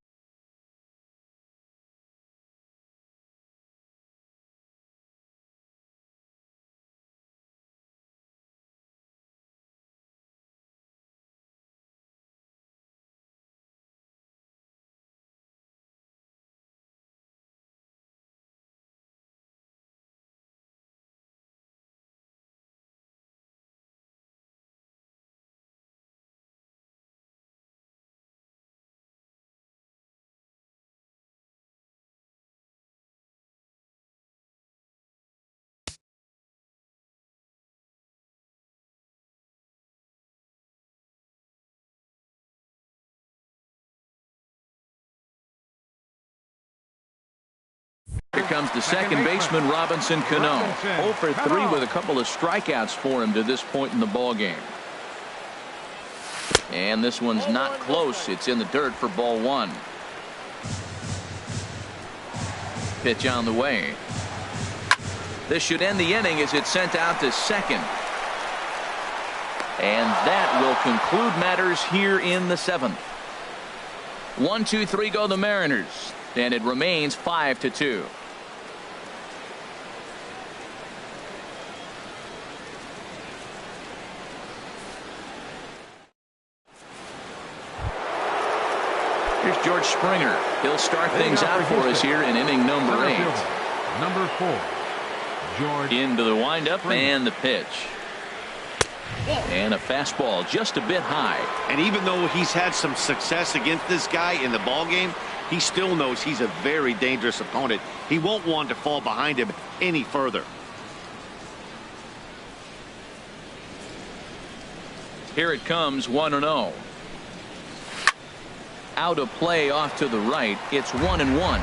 Here comes the second baseman, Robinson Cano. 0 for 3 with a couple of strikeouts for him to this point in the ball game. And this one's not close. It's in the dirt for ball 1. Pitch on the way. This should end the inning as it's sent out to second. And that will conclude matters here in the 7th. 1, 2, 3 go the Mariners. And it remains 5-2. Here's George Springer. He'll start things out for us here in inning number 8. Number 4, George. Into the windup and the pitch. And a fastball just a bit high. And even though he's had some success against this guy in the ball game, he still knows he's a very dangerous opponent. He won't want to fall behind him any further. Here it comes, 1-0. Out of play off to the right. It's 1-1.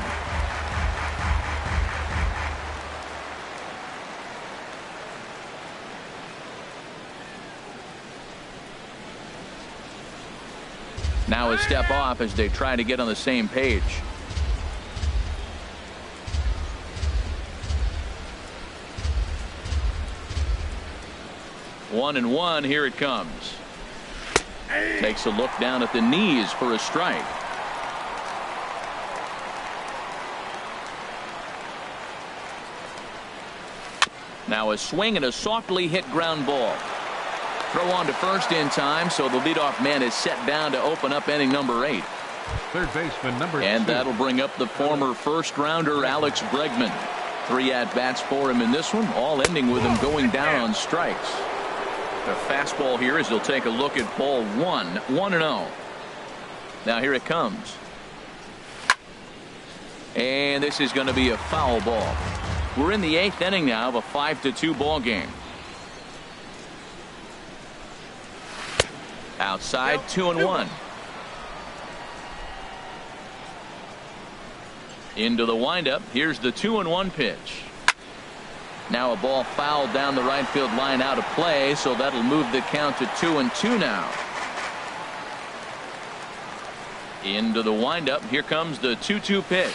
Now a step off as they try to get on the same page. One and one. Here it comes. Takes a look down at the knees for a strike. Now a swing and a softly hit ground ball. Throw on to first in time, so the leadoff man is set down to open up inning number 8. Third baseman, number 2. And that'll bring up the former first-rounder Alex Bregman. 3 at-bats for him in this one, all ending with him going down on strikes. The fastball here as he'll take a look at ball 1, 1-0. Now here it comes. And this is going to be a foul ball. We're in the 8th inning now of a 5-2 ball game. Outside, 2-1. Into the windup. Here's the 2-1 pitch. Now a ball fouled down the right field line out of play, so that'll move the count to 2-2 now. Into the windup. Here comes the 2-2 pitch.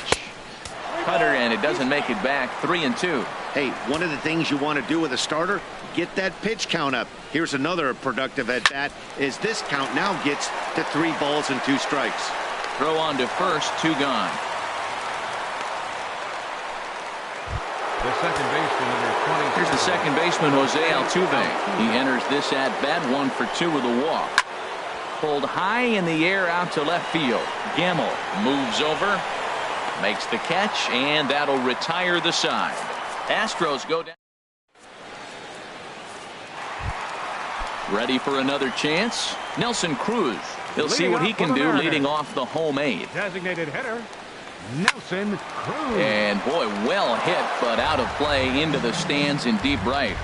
Cutter, and it doesn't make it back. 3-2. Hey, one of the things you want to do with a starter, get that pitch count up. Here's another productive at bat as this count now gets to 3 balls and 2 strikes. Throw on to first, 2 gone. The second baseman, number 20. Here's the second baseman, Jose Altuve. He enters this at bat 1 for 2 with a walk. Pulled high in the air out to left field. Gamble moves over, makes the catch, and that'll retire the side. Astros go down. Ready for another chance. Nelson Cruz. He'll see what he can do leading off the home 8th. Designated hitter, Nelson Cruz. And boy, well hit, but out of play into the stands in deep right.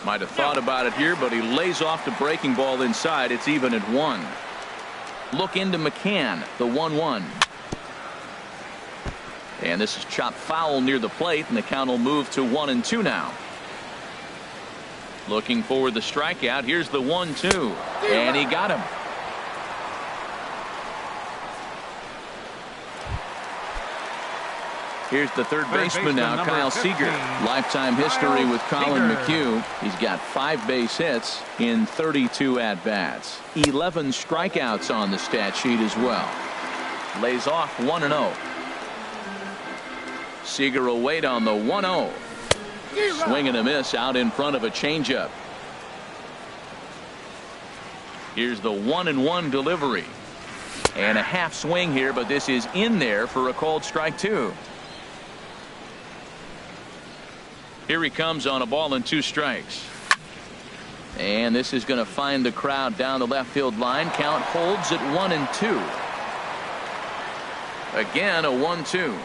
Might have thought about it here, but he lays off the breaking ball inside. It's even at 1. Look into McCann, the 1-1. And this is chopped foul near the plate, and the count will move to 1-2 now. Looking for the strikeout. Here's the 1-2, and he got him. Here's the third baseman now, Kyle Seager. Lifetime history with Colin McHugh. He's got 5 base hits in 32 at-bats. 11 strikeouts on the stat sheet as well. Lays off 1-0. Seager will wait on the 1-0. Swing and a miss out in front of a changeup. Here's the 1-1 delivery. And a half swing here, but this is in there for a called strike 2. Here he comes on a ball and 2 strikes. And this is going to find the crowd down the left field line. Count holds at 1-2. Again, a 1-2.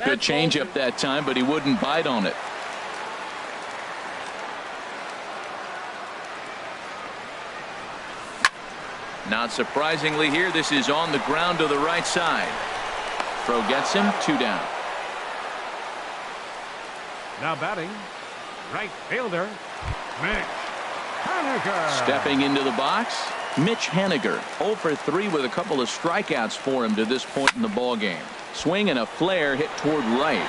Good changeup that time, but he wouldn't bite on it. Not surprisingly here, this is on the ground to the right side. Throw gets him, 2 down. Now batting, right fielder, Mitch Haniger. Stepping into the box, Mitch Haniger. 0 for 3 with a couple of strikeouts for him to this point in the ballgame. Swing and a flare hit toward right.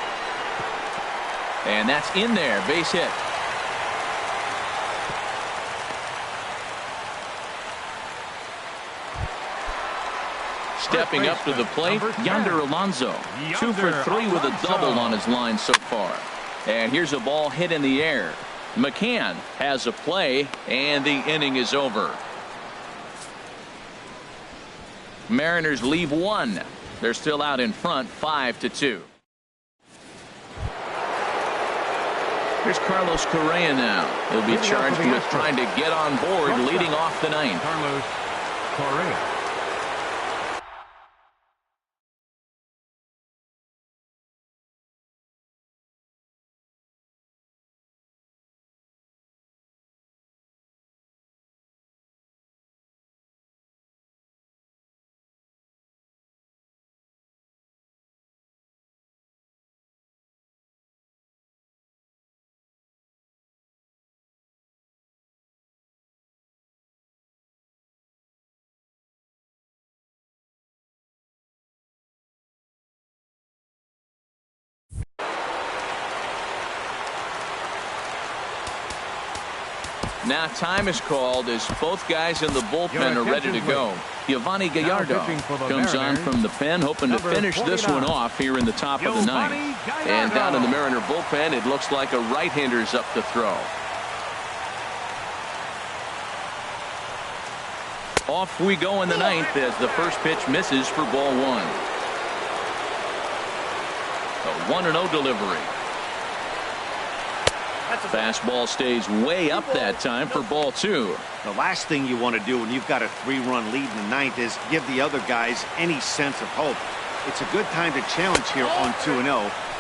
And that's in there, base hit. Stepping up to the plate, Yonder Alonso. 2 for 3 with a double on his line so far. And here's a ball hit in the air. McCann has a play, and the inning is over. Mariners leave 1. They're still out in front, 5-2. Here's Carlos Correa now. He'll be charged with trying to get on board, leading off the 9th. Carlos Correa. Now time is called as both guys in the bullpen are ready to go. Giovanni Gallardo comes on from the pen, hoping to finish this one off here in the top of the 9th. And down in the Mariner bullpen, it looks like a right-hander's up to throw. Off we go in the 9th as the first pitch misses for ball 1. A 1-0 delivery. Fastball stays way up that time for ball 2. The last thing you want to do when you've got a 3-run lead in the 9th is give the other guys any sense of hope. It's a good time to challenge here on 2-0,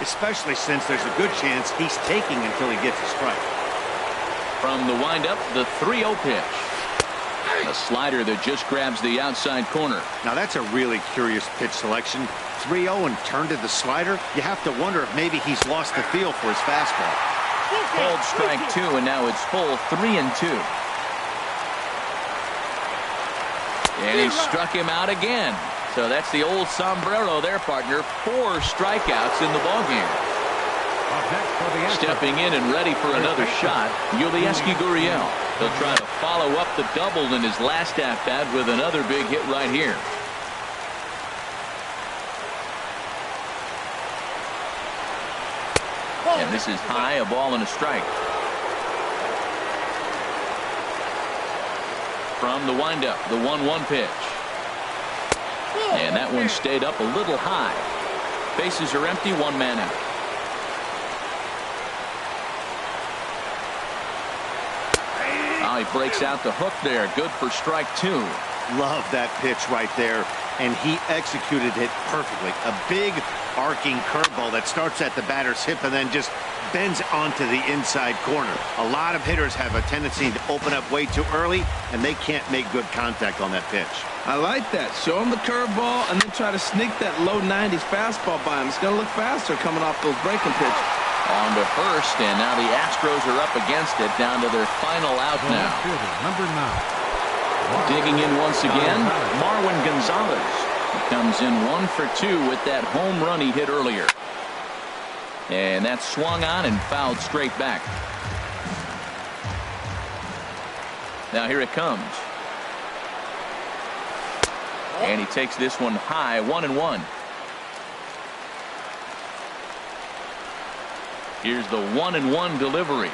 especially since there's a good chance he's taking until he gets a strike. From the windup, the 3-0 pitch. A slider that just grabs the outside corner. Now that's a really curious pitch selection. 3-0 and turn to the slider. You have to wonder if maybe he's lost the feel for his fastball. Called strike 2, and now it's full 3-2. And he struck him out again. So that's the old sombrero there, partner. 4 strikeouts in the ballgame. Stepping in and ready for another shot, Yulieski Gurriel. He'll try to follow up the double in his last at-bat with another big hit right here. And this is high, a ball and a strike. From the windup, the 1-1 pitch. And that one stayed up a little high. Bases are empty, 1 man out. Oh, he breaks out the hook there. Good for strike 2. Love that pitch right there, and he executed it perfectly. A big arcing curveball that starts at the batter's hip and then just bends onto the inside corner. A lot of hitters have a tendency to open up way too early, and they can't make good contact on that pitch. I like that. Show him the curveball and then try to sneak that low 90s fastball by him. It's going to look faster coming off those breaking pitches. On to first, and now the Astros are up against it, down to their final out now. Number 9. Digging in once again, Marwin Gonzalez. He comes in 1 for 2 with that home run he hit earlier. And that swung on and fouled straight back. Now here it comes. And he takes this one high, 1-1. Here's the 1-1 delivery.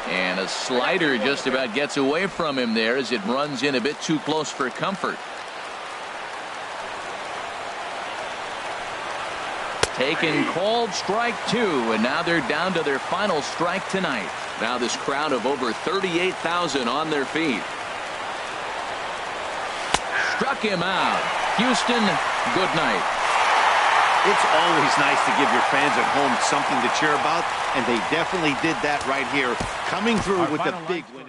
And a slider just about gets away from him there as it runs in a bit too close for comfort. Taken, called strike 2, and now they're down to their final strike tonight. Now this crowd of over 38,000 on their feet. Struck him out. Houston, good night. It's always nice to give your fans at home something to cheer about, and they definitely did that right here, coming through with the big win.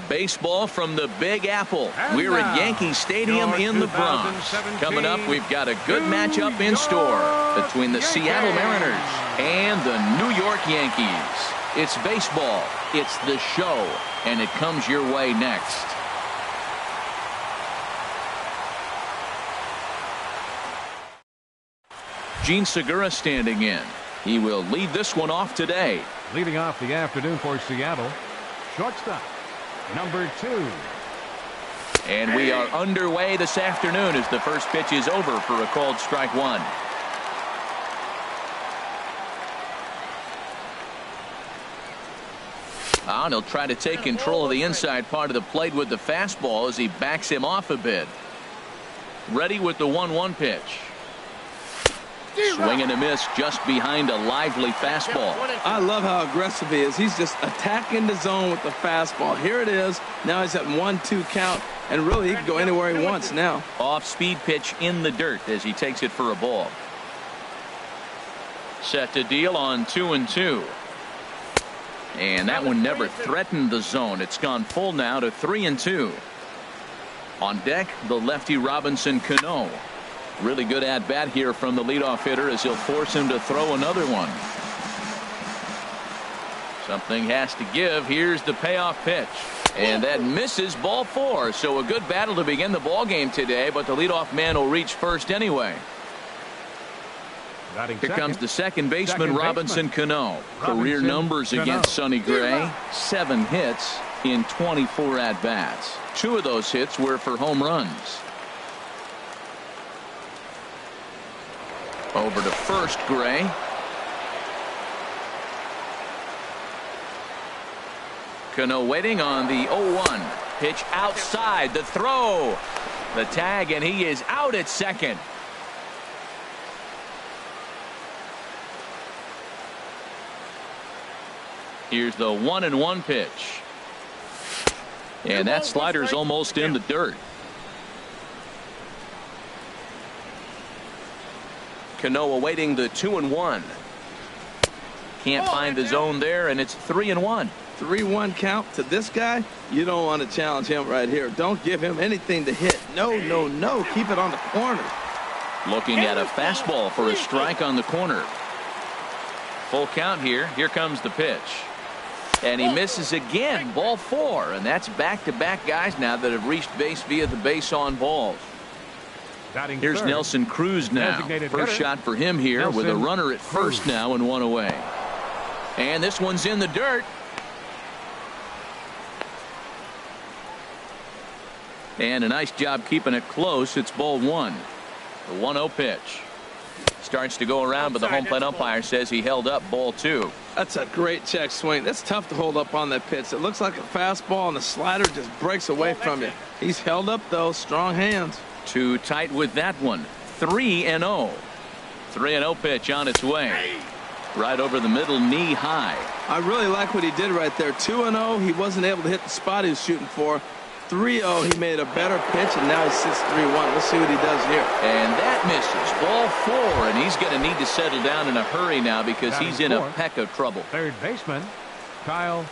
Baseball from the Big Apple. We're at Yankee Stadium in the Bronx. Coming up, we've got a good matchup in store between the Seattle Mariners and the New York Yankees. It's baseball, it's the show, and it comes your way next. Gene Segura standing in. He will lead this one off today. Leading off the afternoon for Seattle, shortstop, number 2. And we are underway this afternoon as the first pitch is over for a called strike one. And he'll try to take control of the inside part of the plate with the fastball as he backs him off a bit. Ready with the 1-1 pitch. Swing and a miss just behind a lively fastball. I love how aggressive he is. He's just attacking the zone with the fastball. Here it is. Now he's at 1-2 count, and really he can go anywhere he wants now. Off-speed pitch in the dirt as he takes it for a ball. Set to deal on 2-2. And that one never threatened the zone. It's gone full now to 3-2. On deck, the lefty Robinson Cano. Really good at bat here from the leadoff hitter as he'll force him to throw another one. Something has to give. Here's the payoff pitch. And that misses, ball 4. So a good battle to begin the ball game today, but the leadoff man will reach first anyway. Here comes the second baseman, Robinson Cano. Career numbers against Sonny Gray. 7 hits in 24 at-bats. 2 of those hits were for home runs. Over to first, Gray. Cano waiting on the 0-1. Pitch outside, the throw. The tag, and he is out at second. Here's the 1-1 pitch. And that slider's almost in the dirt. Cano awaiting the 2-1. Can't find the zone there, and it's 3-1. 3-1 count to this guy. You don't want to challenge him right here. Don't give him anything to hit. No, no, no. Keep it on the corner. Looking at a fastball for a strike on the corner. Full count here. Here comes the pitch. And he misses again. Ball 4. And that's back-to-back guys now that have reached base via the base on balls. Here's Nelson Cruz now. First shot for him here with a runner at first now and 1 away. And this one's in the dirt. And a nice job keeping it close. It's ball 1. The 1-0 pitch. Starts to go around, but the home plate umpire says he held up ball 2. That's a great check swing. That's tough to hold up on that pitch. It looks like a fastball, and the slider just breaks away from you. He's held up, though. Strong hands. Too tight with that one. 3-0. 3-0 pitch on its way. Right over the middle, knee high. I really like what he did right there. 2-0. He wasn't able to hit the spot he was shooting for. 3-0. He made a better pitch, and now he sits 3-1. Let's see what he does here. And that misses. Ball 4, and he's going to need to settle down in a hurry now because he's in a peck of trouble. Third baseman, Kyle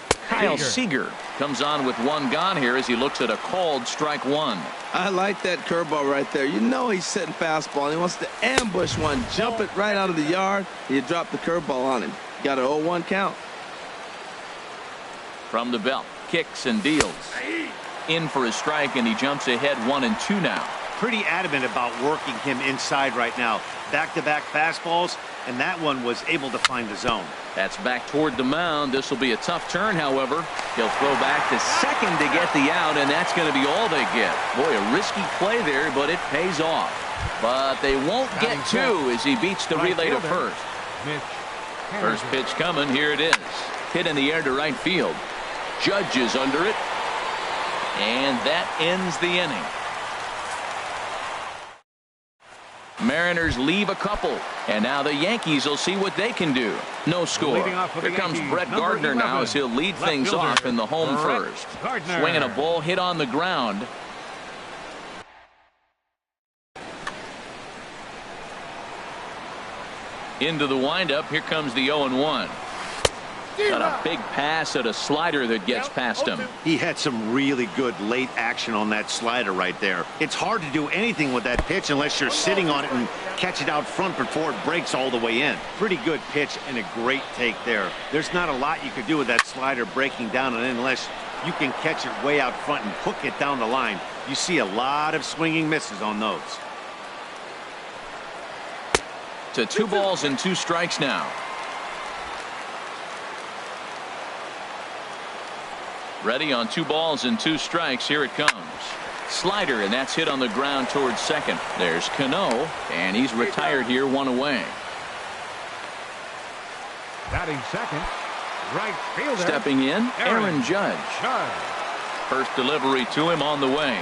Seager comes on with 1 gone here as he looks at a called strike 1. I like that curveball right there. You know he's sitting fastball, and he wants to ambush one, jump it right out of the yard. You drop the curveball on him. Got an 0-1 count. From the belt, kicks and deals. In for a strike, and he jumps ahead 1-2 now. Pretty adamant about working him inside right now. Back-to-back fastballs, and that one was able to find the zone. That's back toward the mound. This will be a tough turn, however. He'll throw back to second to get the out, and that's going to be all they get. Boy, a risky play there, but it pays off. But they won't get 2 as he beats the relay to first. First pitch coming. Here it is. Hit in the air to right field. Judge is under it. And that ends the inning. Mariners leave a couple, and now the Yankees will see what they can do. No score. Here comes Brett Gardner now as he'll lead things off in the home first. Swinging a ball hit on the ground. Into the windup. Here comes the 0-1. Got a big pass at a slider that gets past him. He had some really good late action on that slider right there. It's hard to do anything with that pitch unless you're sitting on it and catch it out front before it breaks all the way in. Pretty good pitch and a great take there. There's not a lot you could do with that slider breaking down and in unless you can catch it way out front and hook it down the line. You see a lot of swinging misses on those. To 2 balls and 2 strikes now. Ready on 2 balls and 2 strikes. Here it comes. Slider, and that's hit on the ground towards second. There's Cano, and he's retired here, 1 away. Batting second, right fielder. Stepping in, Aaron Judge. First delivery to him on the way.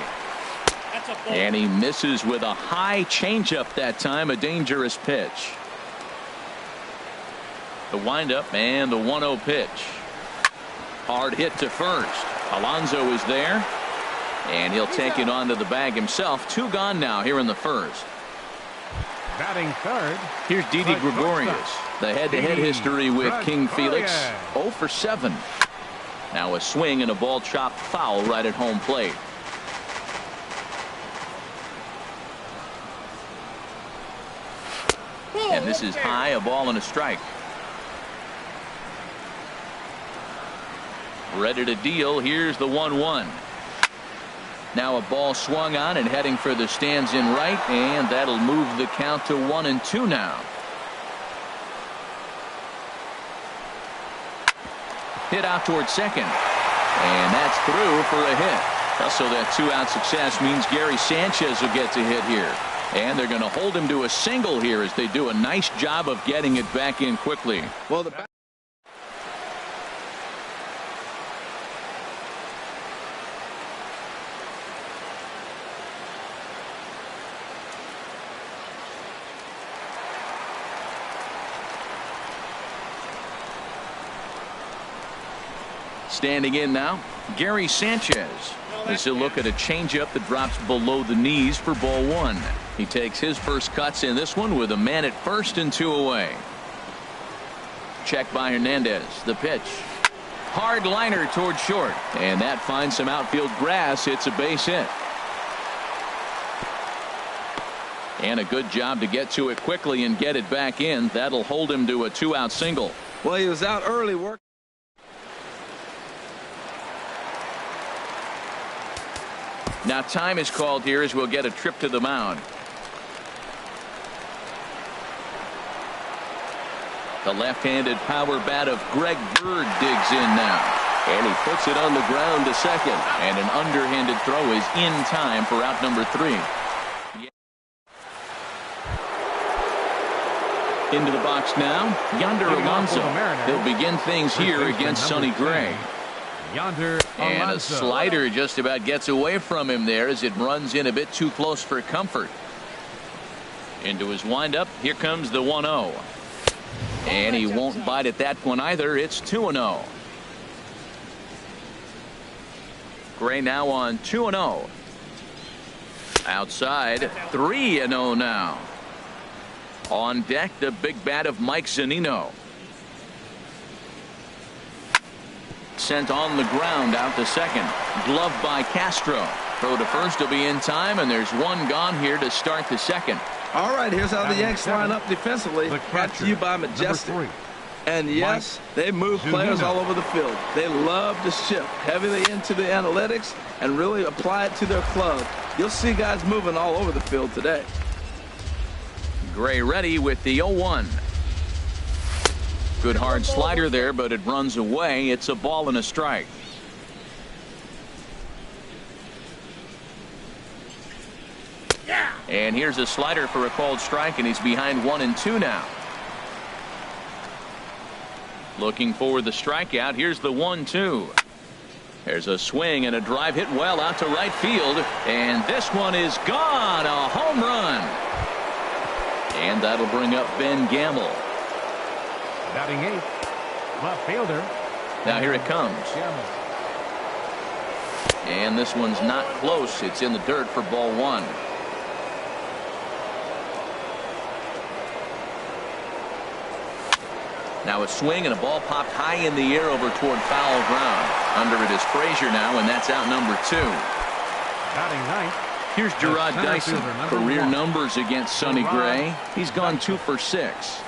And he misses with a high changeup that time, a dangerous pitch. The windup and the 1-0 pitch. Hard hit to first. Alonso is there, and he'll take it onto the bag himself. 2 gone now here in the first. Batting third. Here's Didi Gregorius. The head-to-head history with King Felix. 0 for 7. Now a swing and a ball chopped foul right at home plate. And this is high, a ball and a strike. Ready to deal. Here's the 1-1. Now a ball swung on and heading for the stands in right, and that'll move the count to 1-2 now. Hit out towards second, and that's through for a hit. So that 2-out success means Gary Sanchez will get to hit here, and they're going to hold him to a single here as they do a nice job of getting it back in quickly. Well, Standing in now, Gary Sanchez. As he'll look at a changeup that drops below the knees for ball 1. He takes his first cuts in this one with a man at first and 2 away. Check by Hernandez. The pitch. Hard liner towards short, and that finds some outfield grass. It's a base hit. And a good job to get to it quickly and get it back in. That'll hold him to a 2-out single. well, he was out early work. Now time is called here as we'll get a trip to the mound. The left-handed power bat of Greg Bird digs in now. And he puts it on the ground to second. And an underhanded throw is in time for out number 3. Into the box now, Yonder Alonso. He'll begin things here against Sonny Gray. Yonder And a Alonso. slider just about gets away from him there as it runs in a bit too close for comfort. Into his windup. Here comes the 1-0. And he won't bite at that one either. It's 2-0. Gray now on 2-0. Outside, 3-0 now. On deck, the big bat of Mike Zunino. Sent on the ground out to second. Gloved by Castro. Throw to first will be in time, and there's 1 gone here to start the second. All right, here's how the Yanks line up defensively. The Brought to you by Majestic. Number 3. And yes, they move players all over the field. They love to shift heavily into the analytics and really apply it to their club. You'll see guys moving all over the field today. Gray ready with the 0-1. Good hard slider there, but it runs away. It's a ball and a strike. And here's a slider for a called strike, and he's behind 1-2 now. Looking for the strikeout. Here's the 1-2. There's a swing and a drive hit well out to right field, and this one is gone. A home run. And that'll bring up Ben Gamble. Batting 8th, left fielder. Now here it comes. And this one's not close. It's in the dirt for ball 1. Now a swing and a ball popped high in the air over toward foul ground. Under it is Frazier now, and that's out number 2. Batting ninth. Here's Gerard Dyson. Career 1. numbers against Sonny Gray. He's gone 2 for 6.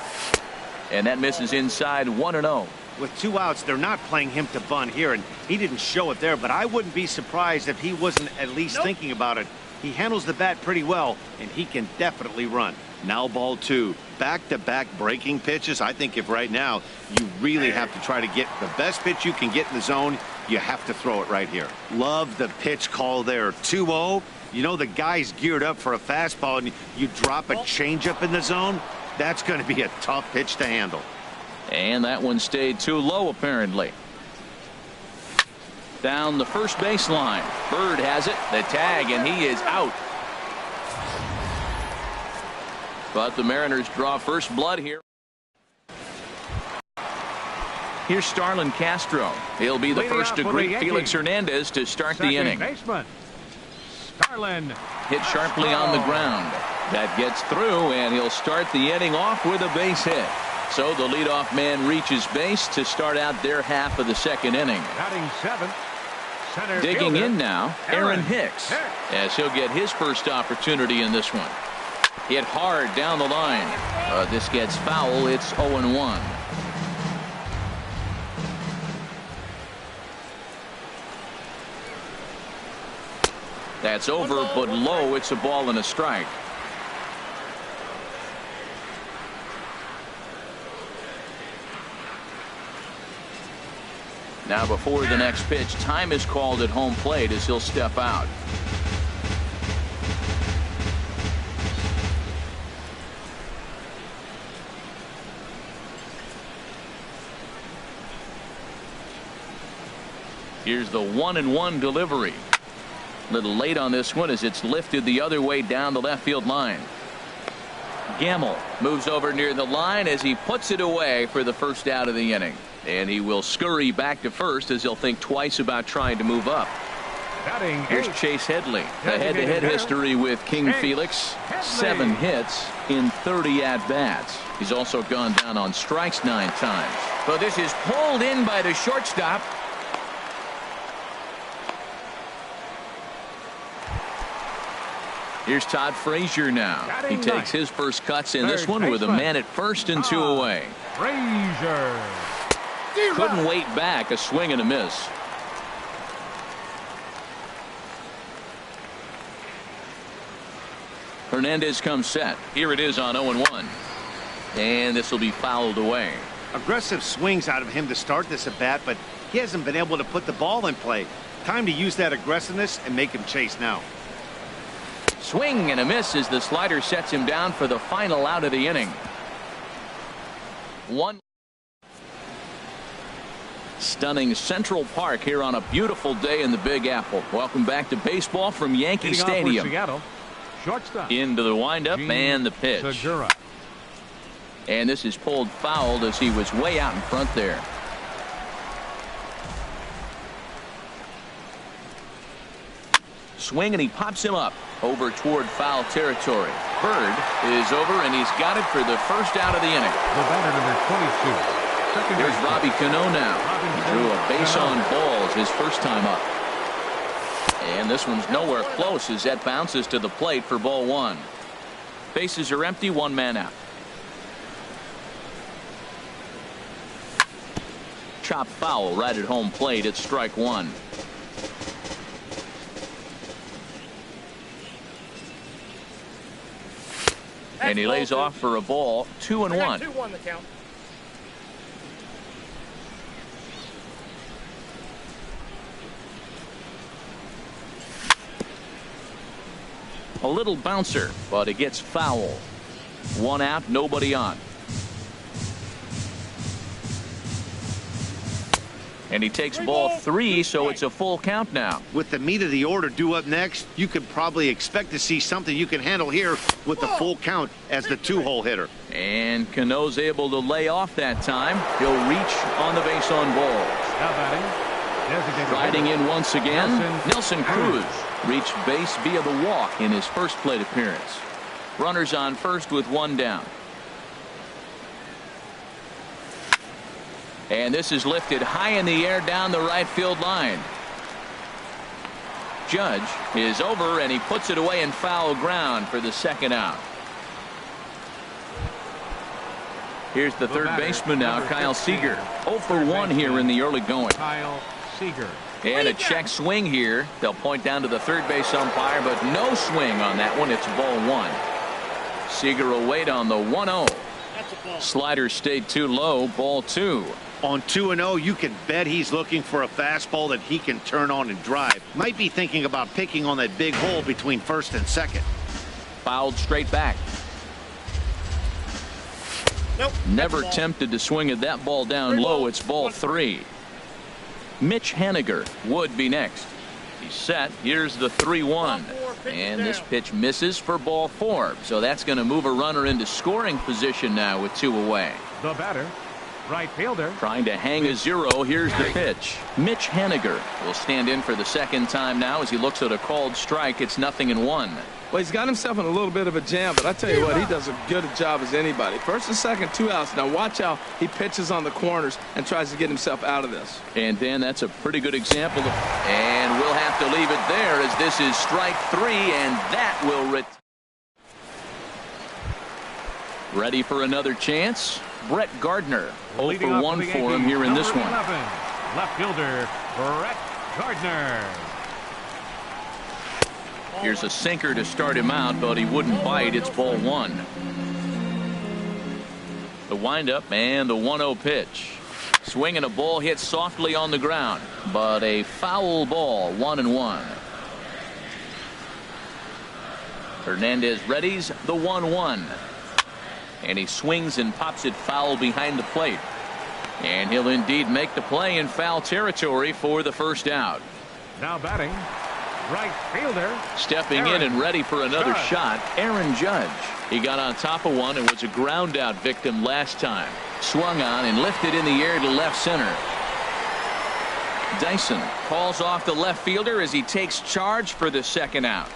And that misses inside 1-0. With 2 outs, they're not playing him to bunt here, and he didn't show it there, but I wouldn't be surprised if he wasn't at least thinking about it. He handles the bat pretty well, and he can definitely run. Now ball 2. Back-to-back breaking pitches. I think if right now you really have to try to get the best pitch you can get in the zone, you have to throw it right here. Love the pitch call there. 2-0. You know the guy's geared up for a fastball, and you drop a changeup in the zone. That's going to be a tough pitch to handle. And that one stayed too low, apparently. Down the first baseline. Bird has it. The tag, and he is out. But the Mariners draw first blood here. Here's Starlin Castro. He'll be the first to greet Felix Hernandez to start the inning. Baseman, Starlin. Hit sharply on the ground. That gets through, and he'll start the inning off with a base hit. So the leadoff man reaches base to start out their half of the second inning. Batting 7th. Center Digging fielder, in now, Aaron Hicks, as he'll get his first opportunity in this one. Hit hard down the line. This gets foul. It's 0-1. That's over, but low. It's a ball and a strike. Now before the next pitch, time is called at home plate as he'll step out. Here's the 1-1 delivery. A little late on this one as it's lifted the other way down the left field line. Gamble moves over near the line as he puts it away for the first out of the inning. And he will scurry back to first as he'll think twice about trying to move up. Here's Chase Headley. The head-to-head history with King Felix. 7 hits in 30 at-bats. He's also gone down on strikes 9 times. But this is pulled in by the shortstop. Here's Todd Frazier now. He takes his first cuts in this one with a man at first and 2 away. Frazier. Couldn't wait back. A swing and a miss. Hernandez comes set. Here it is on 0-1. And this will be fouled away. Aggressive swings out of him to start this at bat, but he hasn't been able to put the ball in play. Time to use that aggressiveness and make him chase now. Swing and a miss as the slider sets him down for the final out of the inning. 1. Stunning Central Park here on a beautiful day in the Big Apple. Welcome back to baseball from Yankee Stadium. Seattle, shortstop. Into the windup and the pitch. Segura. And this is pulled fouled as he was way out in front there. Swing and he pops him up over toward foul territory. Bird is over and he's got it for the first out of the inning. The batter number 22. There's Robbie Cano now. He drew a base on balls his first time up. And this one's nowhere close as that bounces to the plate for ball 1. Bases are empty, 1 man out. Chop foul right at home plate. It's strike 1. And he lays off for a ball. 2-1. 2-1 the count. A little bouncer, but it gets foul. 1 out, nobody on. And he takes ball 3, so it's a full count now. With the meat of the order due up next, you could probably expect to see something you can handle here with the full count as the 2-hole hitter. And Cano's able to lay off that time. He'll reach on the base on balls. Now batting. Riding in once again, Nelson Cruz reached base via the walk in his first plate appearance. Runners on first with 1 down. And this is lifted high in the air down the right field line. Judge is over, and he puts it away in foul ground for the second out. Here's the third baseman now, Kyle Seager. 0 for 1 here in the early going. Kyle Seager. And a check swing here. They'll point down to the third base umpire, but no swing on that one. It's ball 1. Seager will wait on the 1-0. Slider stayed too low. Ball 2. On 2-0, you can bet he's looking for a fastball that he can turn on and drive. Might be thinking about picking on that big hole between first and second. Fouled straight back. Nope. Never tempted to swing at that ball down low. It's ball 3. Mitch Haniger would be next. He's set. Here's the 3-1. And this pitch misses for ball 4. So that's going to move a runner into scoring position now with 2 away. The batter, right fielder. Trying to hang a 0. Here's the pitch. Mitch Haniger will stand in for the second time now as he looks at a called strike. It's 0-1. Well, he's got himself in a little bit of a jam, but I tell you what, he does a good job as anybody. First and second, 2 outs. Now watch how he pitches on the corners and tries to get himself out of this. And Dan, that's a pretty good example of, and we'll have to leave it there as this is strike 3, and that will ready for another chance. Brett Gardner, 0 for 1 for him here in this one. 11, left fielder Brett Gardner. Here's a sinker to start him out, but he wouldn't bite. It's ball 1. The windup and the 1-0 pitch. Swing and a ball hit softly on the ground, but a foul ball. 1-1. Hernandez readies the 1-1. And he swings and pops it foul behind the plate. And he'll indeed make the play in foul territory for the first out. Now batting, right fielder. Stepping in and ready for another shot, Aaron Judge. He got on top of one and was a ground out victim last time. Swung on and lifted in the air to left center. Dyson calls off the left fielder as he takes charge for the second out.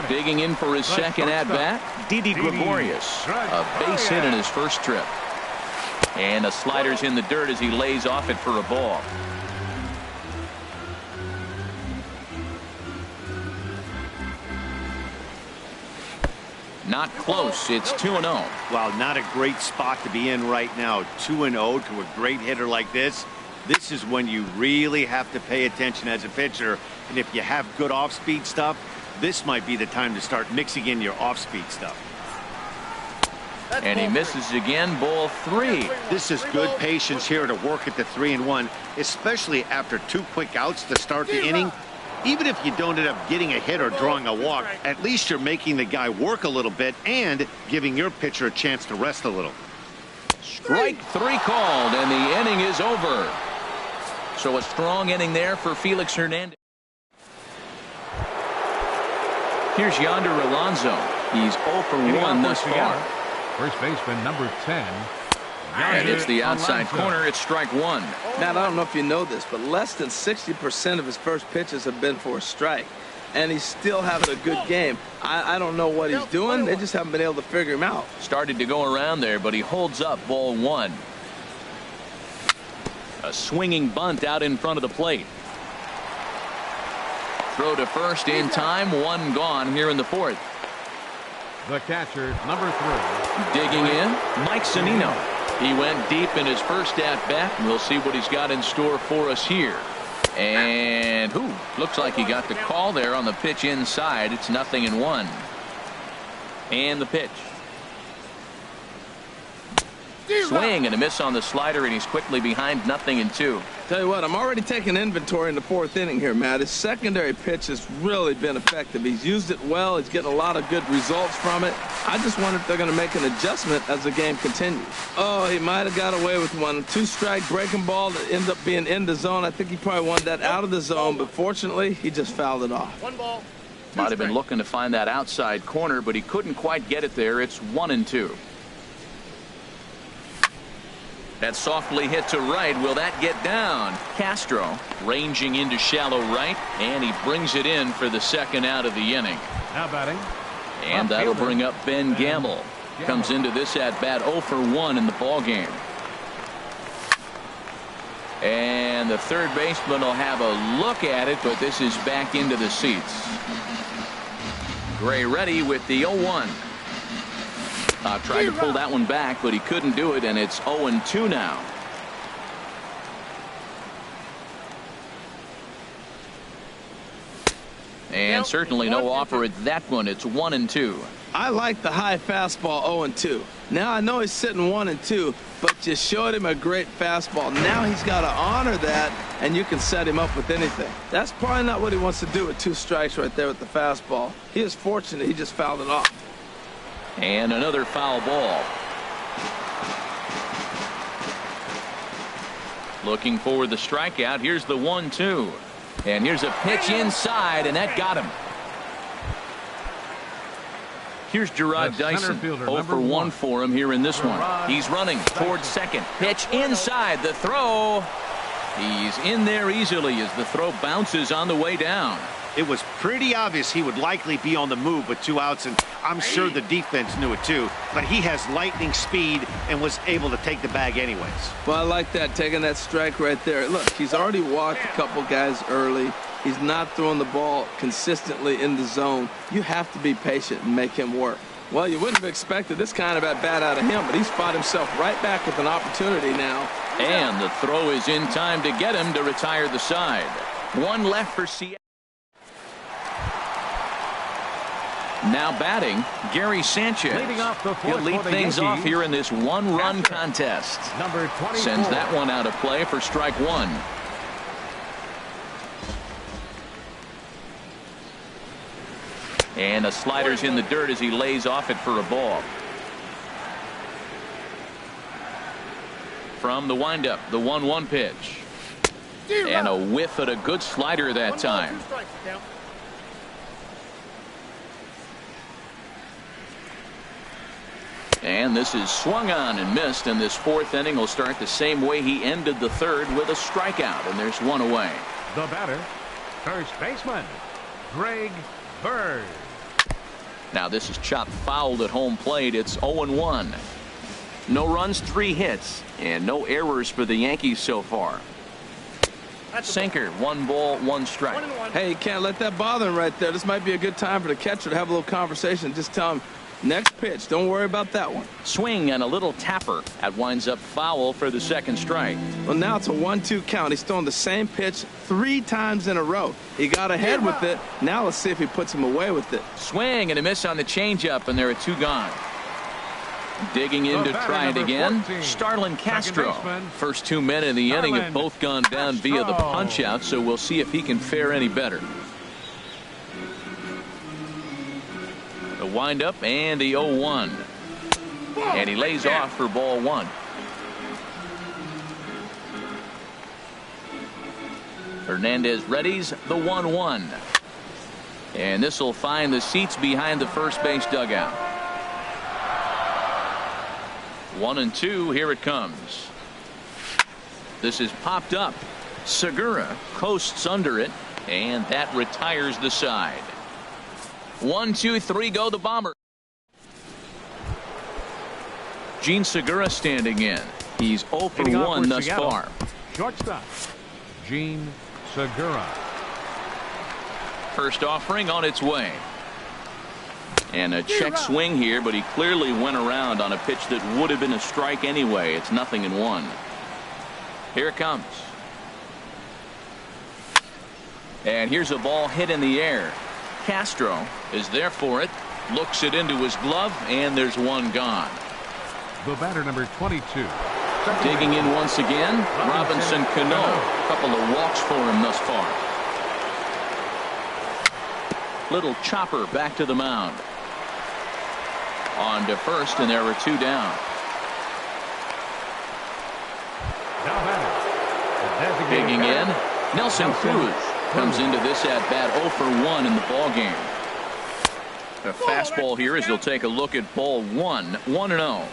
Digging in for his second at bat, Didi Gregorius. A base hit in his first trip. And the slider's in the dirt as he lays off it for a ball. Not close. It's 2-0. Wow, not a great spot to be in right now. 2-0 to a great hitter like this. This is when you really have to pay attention as a pitcher. And if you have good off-speed stuff, this might be the time to start mixing in your off-speed stuff. And he misses again. Ball 3. This is good patience here to work at the 3-1, especially after 2 quick outs to start the inning. Even if you don't end up getting a hit or drawing a walk, at least you're making the guy work a little bit and giving your pitcher a chance to rest a little. Strike 3 called, and the inning is over. So a strong inning there for Felix Hernandez. Here's Yonder Alonso. He's 0 for 1 thus far. First baseman number 10. And it's the outside corner. It's strike 1. Matt, I don't know if you know this, but less than 60% of his first pitches have been for a strike. And he's still having a good game. I don't know what he's doing. They just haven't been able to figure him out. Started to go around there, but he holds up. Ball 1. A swinging bunt out in front of the plate. Throw to first in time. 1 gone here in the 4th. The catcher, number 3. Digging in, Mike Zunino. He went deep in his first at-bat. We'll see what he's got in store for us here. And looks like he got the call there on the pitch inside. It's 0-1. And the pitch. Swing and a miss on the slider, and he's quickly behind 0-2. Tell you what, I'm already taking inventory in the 4th inning here, Matt. His secondary pitch has really been effective. He's used it well. He's getting a lot of good results from it. I just wonder if they're going to make an adjustment as the game continues. Oh, he might have got away with one. 2-strike breaking ball that ended up being in the zone. I think he probably wanted that out of the zone, but fortunately, he just fouled it off. 1 ball. Might have been looking to find that outside corner, but he couldn't quite get it there. It's 1-2. That softly hit to right. Will that get down? Castro ranging into shallow right, and he brings it in for the second out of the inning. Now batting. And that'll bring up Ben Gamble. Comes into this at bat 0 for 1 in the ball game. And the third baseman will have a look at it, but this is back into the seats. Gray ready with the 0-1. Tried to pull that one back, but he couldn't do it, and it's 0-2 now. And certainly no offer at that one. It's 1-2. I like the high fastball 0-2. Now I know he's sitting 1-2, but you showed him a great fastball. Now he's got to honor that, and you can set him up with anything. That's probably not what he wants to do with 2 strikes right there with the fastball. He is fortunate he just fouled it off. And another foul ball. Looking for the strikeout. Here's the 1-2. And here's a pitch inside, and that got him. Here's Gerard Dyson. 0 for 1 for him here in this one. He's running towards second. Pitch inside. The throw. He's in there easily as the throw bounces on the way down. It was pretty obvious he would likely be on the move with 2 outs, and I'm sure the defense knew it too. But he has lightning speed and was able to take the bag anyways. Well, I like that, taking that strike right there. Look, he's already walked a couple guys early. He's not throwing the ball consistently in the zone. You have to be patient and make him work. Well, you wouldn't have expected this kind of at-bat out of him, but he's fought himself right back with an opportunity now. And the throw is in time to get him to retire the side. 1 left for Seattle. Now batting, Gary Sanchez. He'll lead things off here in this 1-run contest. Sends that one out of play for strike 1. And the slider's in the dirt as he lays off it for a ball. From the windup, the 1-1 pitch. And a whiff at a good slider that time. And this is swung on and missed, and this 4th inning will start the same way he ended the 3rd with a strikeout, and there's 1 away. The batter, first baseman, Greg Bird. Now this is chopped fouled at home plate. It's 0-1. No runs, 3 hits, and no errors for the Yankees so far. Sinker, 1 ball, 1 strike. Hey, you can't let that bother him right there. This might be a good time for the catcher to have a little conversation. Just tell him, next pitch, don't worry about that one. Swing and a little tapper. That winds up foul for the 2nd strike. Well, now it's a 1-2 count. He's throwing the same pitch 3 times in a row. He got ahead with it. Now let's see if he puts him away with it. Swing and a miss on the changeup, and there are 2 gone. Digging in to try it again, Starlin Castro. First 2 men in the inning have both gone down via the punch-out, so we'll see if he can fare any better. The windup and the 0-1. And he lays off for ball 1. Hernandez readies the 1-1. And this will find the seats behind the first base dugout. 1-2. Here it comes. This is popped up. Segura coasts under it, and that retires the side. 1, 2, 3 go the Bomber. Gene Segura standing in. He's 0 for 1 thus far. Shortstop, Gene Segura. First offering on its way. And a check swing here, but he clearly went around on a pitch that would have been a strike anyway. It's 0-1. Here it comes. And here's a ball hit in the air. Castro is there for it, looks it into his glove, and there's 1 gone. The batter, number 22. Digging in once again, Robinson Cano. A couple of walks for him thus far. Little chopper back to the mound. On to first, and there are 2 down. Digging in, Nelson Cruz comes into this at bat 0 for 1 in the ball game. A fastball here as he'll take a look at ball 1, 1-0.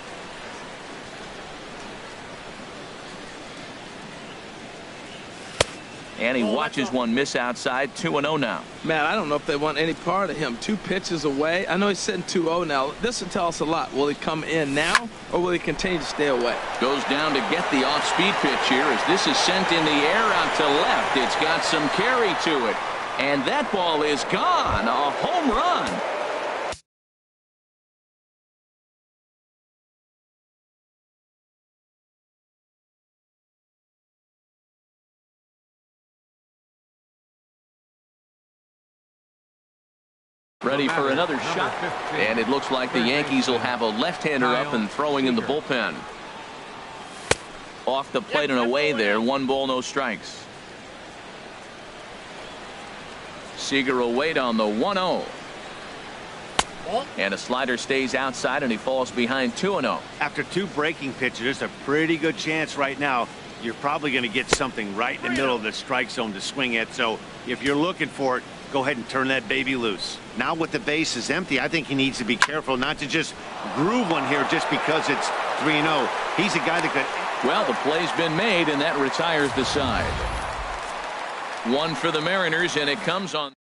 And he watches one miss outside. 2-0 now. Man, I don't know if they want any part of him. 2 pitches away. I know he's sitting 2-0 now. This will tell us a lot. Will he come in now, or will he continue to stay away? Goes down to get the off-speed pitch here as this is sent in the air out to left. It's got some carry to it. And that ball is gone. A home run. Ready for another shot. And it looks like the Yankees will have a left-hander up and throwing in the bullpen. Off the plate and away there. 1 ball, no strikes. Seager will wait on the 1-0. And a slider stays outside and he falls behind 2-0. After 2 breaking pitches, there's a pretty good chance right now you're probably going to get something right in the middle of the strike zone to swing at. So if you're looking for it, go ahead and turn that baby loose. Now with the base is empty, I think he needs to be careful not to just groove one here just because it's 3-0. He's a guy that could... Well, the play's been made, and that retires the side. 1 for the Mariners, and it comes on.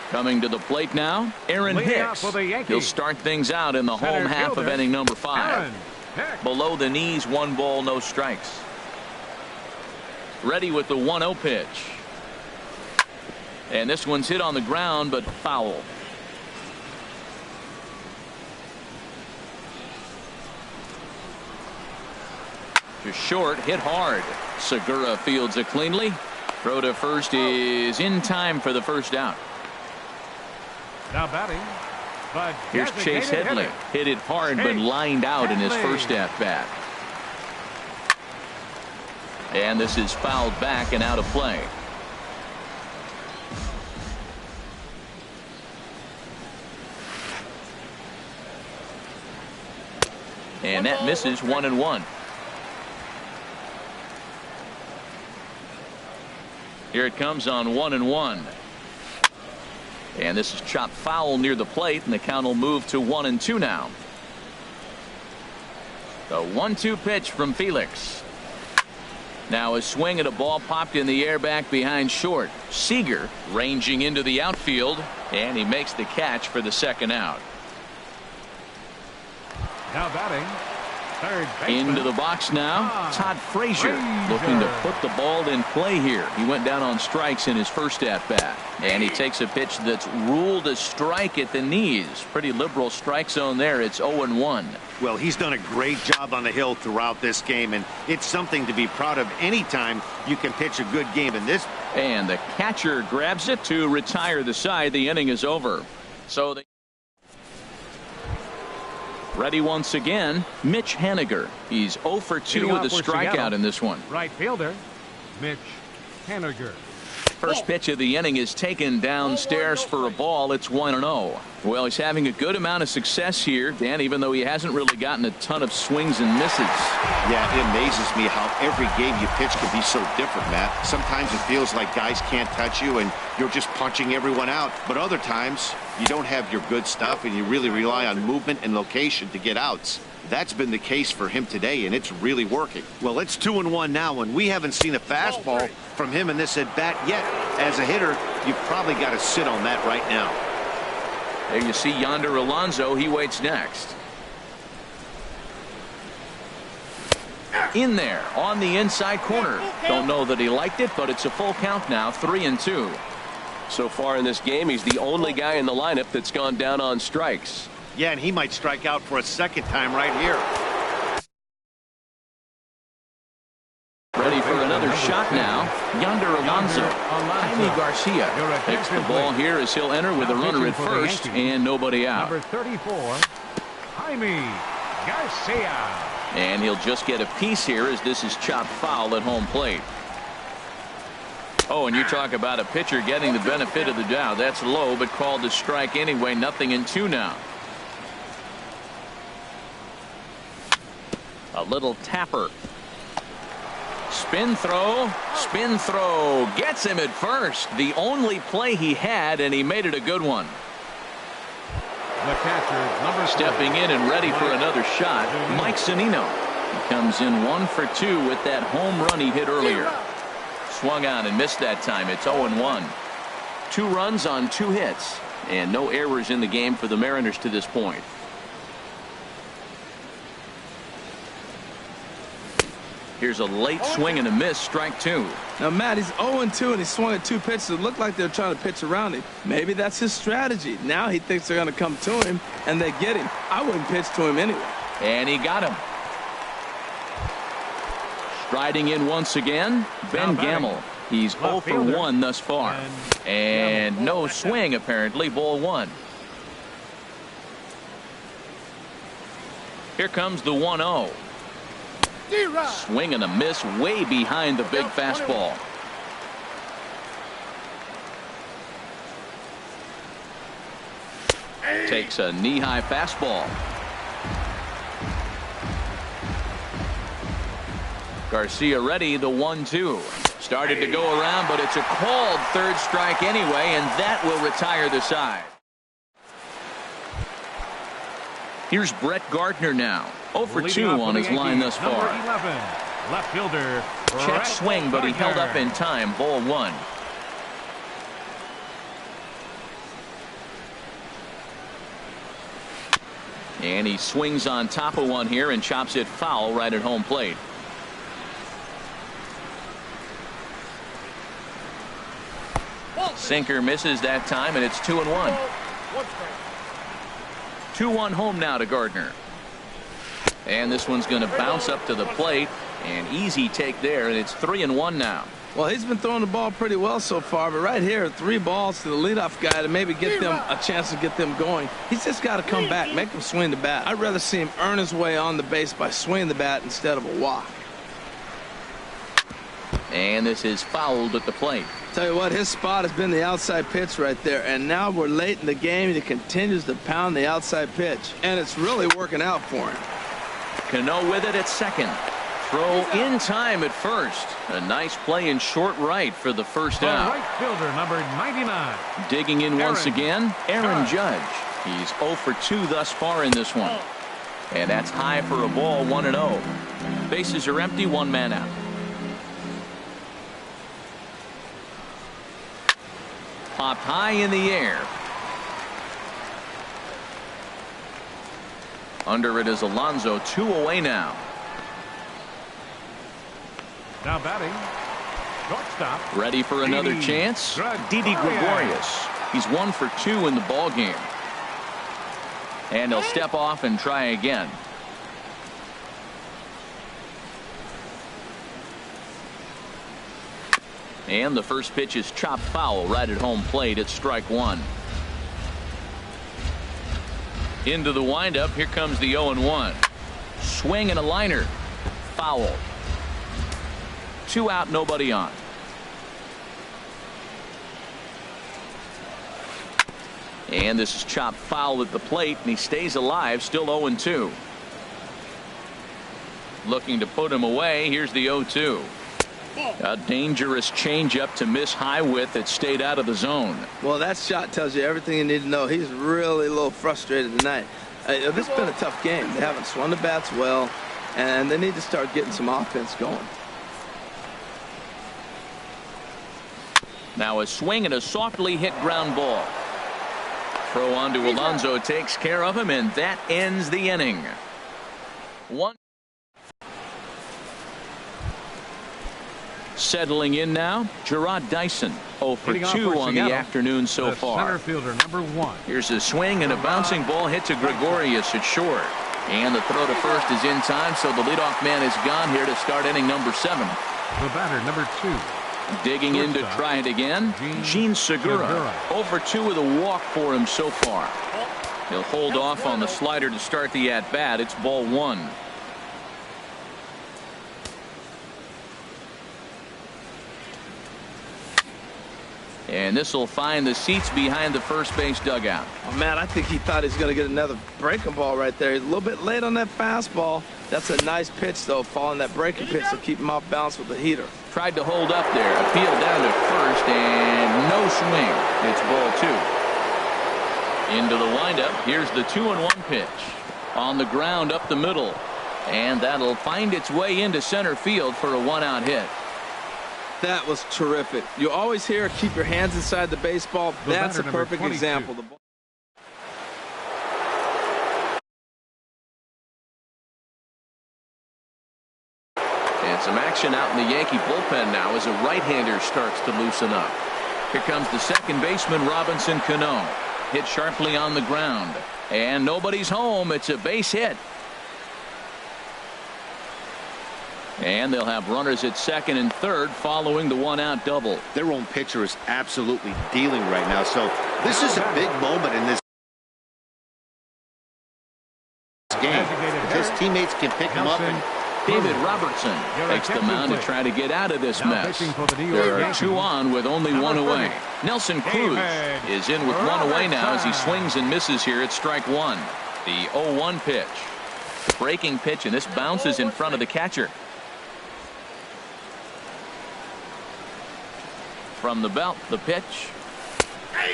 Coming to the plate now, Aaron Hicks. He'll start things out in the home half of inning number 5. Below the knees, 1 ball, no strikes. Ready with the 1-0 pitch. And this one's hit on the ground, but foul. To short, hit hard. Segura fields it cleanly. Throw to first is in time for the first out. Now batting. But here's Chase Headley. Hit it hard, but lined out in his first at-bat. And this is fouled back and out of play. And that misses 1-1. Here it comes on 1-1. And this is chopped foul near the plate, and the count will move to 1-2 now. The 1-2 pitch from Felix. Now a swing at a ball popped in the air back behind short. Seager ranging into the outfield, and he makes the catch for the second out. Now batting. Third baseman. Into the box now. Todd Frazier looking to put the ball in play here. He went down on strikes in his first at bat. And he takes a pitch that's ruled a strike at the knees. Pretty liberal strike zone there. It's 0-1. Well, he's done a great job on the hill throughout this game, and it's something to be proud of anytime you can pitch a good game in this. And the catcher grabs it to retire the side. The inning is over. So the ready once again, Mitch Haniger. He's 0 for 2 with a strikeout in this one. Right fielder, Mitch Haniger. First pitch of the inning is taken downstairs for a ball. It's 1-0. Well, he's having a good amount of success here, Dan, even though he hasn't really gotten a ton of swings and misses. Yeah, it amazes me how every game you pitch can be so different, Matt. Sometimes it feels like guys can't touch you and you're just punching everyone out. But other times, you don't have your good stuff and you really rely on movement and location to get outs. That's been the case for him today, and it's really working. Well, it's 2-1 now, and we haven't seen a fastball from him in this at-bat yet. As a hitter, you've probably got to sit on that right now. There you see Yonder Alonso. He waits next. In there on the inside corner. Don't know that he liked it, but it's a full count now. 3-2. So far in this game, he's the only guy in the lineup that's gone down on strikes. Yeah, and he might strike out for a second time right here. Ready for another shot now. Yonder Alonso. Jaime Garcia takes the ball here as he'll enter with a runner at first and nobody out. Number 34, Jaime Garcia. And he'll just get a piece here as this is chopped foul at home plate. Oh, and you talk about a pitcher getting the benefit of the doubt. That's low, but called to strike anyway. 0-2 now. A little tapper. Spin throw. Spin throw. Gets him at first. The only play he had, and he made it a good one. The catcher, number Stepping in and ready for another shot, Mike Zunino. He comes in 1 for 2 with that home run he hit earlier. Swung on and missed that time. It's 0-1. 2 runs on 2 hits, and no errors in the game for the Mariners to this point. Here's a late swing and a miss, strike 2. Now, Matt, he's 0-2, and he swung at 2 pitches that looked like they're trying to pitch around him. Maybe that's his strategy. Now he thinks they're going to come to him, and they get him. I wouldn't pitch to him anyway. And he got him. Striding in once again, Ben Gamel. He's 0 for 1 thus far. And no swing, apparently, ball 1. Here comes the 1-0. Swing and a miss way behind the big fastball. Takes a knee-high fastball. Garcia ready, the 1-2. Started to go around, but it's a called third strike anyway, and that will retire the side. Here's Brett Gardner now. 0 for 2 on his line thus far. Number 11, left fielder. Check swing, but he held up in time. Ball 1. And he swings on top of one here and chops it foul right at home plate. Sinker misses that time, and it's 2-1. 2-1 home now to Gardner. And this one's going to bounce up to the plate. An easy take there, and it's 3-1 now. Well, he's been throwing the ball pretty well so far, but right here, 3 balls to the leadoff guy to maybe get them a chance to get them going. He's just got to come back, make him swing the bat. I'd rather see him earn his way on the base by swinging the bat instead of a walk. And this is fouled at the plate. Tell you what, his spot has been the outside pitch right there, and now we're late in the game, and he continues to pound the outside pitch, and it's really working out for him. Cano with it at second. Throw in time at first. A nice play in short right for the first out. Right fielder, number 99. Digging in once again, Aaron Judge. He's 0 for 2 thus far in this one. And that's high for a ball, 1-0. Bases are empty, 1 man out. Popped high in the air. Under it is Alonso, 2 away now. Now batting, shortstop. Ready for another chance? Didi Gregorius. He's 1 for 2 in the ball game. And he'll step off and try again. And the first pitch is chopped foul right at home plate. It's strike 1. Into the windup. Here comes the 0-1. Swing and a liner. Foul. 2 out, nobody on. And this is chopped foul at the plate, and he stays alive, still 0-2. Looking to put him away. Here's the 0-2. A dangerous changeup to miss high with. It stayed out of the zone. Well, that shot tells you everything you need to know. He's really a little frustrated tonight. This has been a tough game. They haven't swung the bats well, and they need to start getting some offense going. Now a swing and a softly hit ground ball. Throw on to Alonso takes care of him, and that ends the inning. 1. Settling in now, Gerard Dyson, 0 for 2 on the afternoon so far. Center fielder, number 1. Here's a swing and a bouncing ball hit to Gregorius at short. And the throw to first is in time, so the leadoff man is gone here to start inning number 7. The batter, number 2. Digging in to try it again, Gene Segura. 0 for 2 with a walk for him so far. He'll hold off on the slider to start the at-bat. It's ball 1. And this will find the seats behind the first base dugout. Oh, man, I think he thought he was going to get another breaking ball right there. He's a little bit late on that fastball. That's a nice pitch, though, following that breaking pitch to keep him off balance with the heater. Tried to hold up there. Appealed down to first, and no swing. It's ball 2. Into the windup. Here's the 2-1 pitch. On the ground up the middle. And that'll find its way into center field for a one-out hit. That was terrific. You always hear keep your hands inside the baseball. That's a perfect example. And some action out in the Yankee bullpen now as a right-hander starts to loosen up. Here comes the second baseman, Robinson Cano. Hit sharply on the ground. And nobody's home. It's a base hit. And they'll have runners at second and third following the one-out double. Their own pitcher is absolutely dealing right now. So this is a big moment in this game. His teammates can pick him up. And David Robertson takes the mound to try to get out of this mess. There are two on with only one away. Nelson Cruz is in with one away now as he swings and misses here at strike one. The 0-1 pitch. Breaking pitch, and this bounces in front of the catcher. From the belt, the pitch.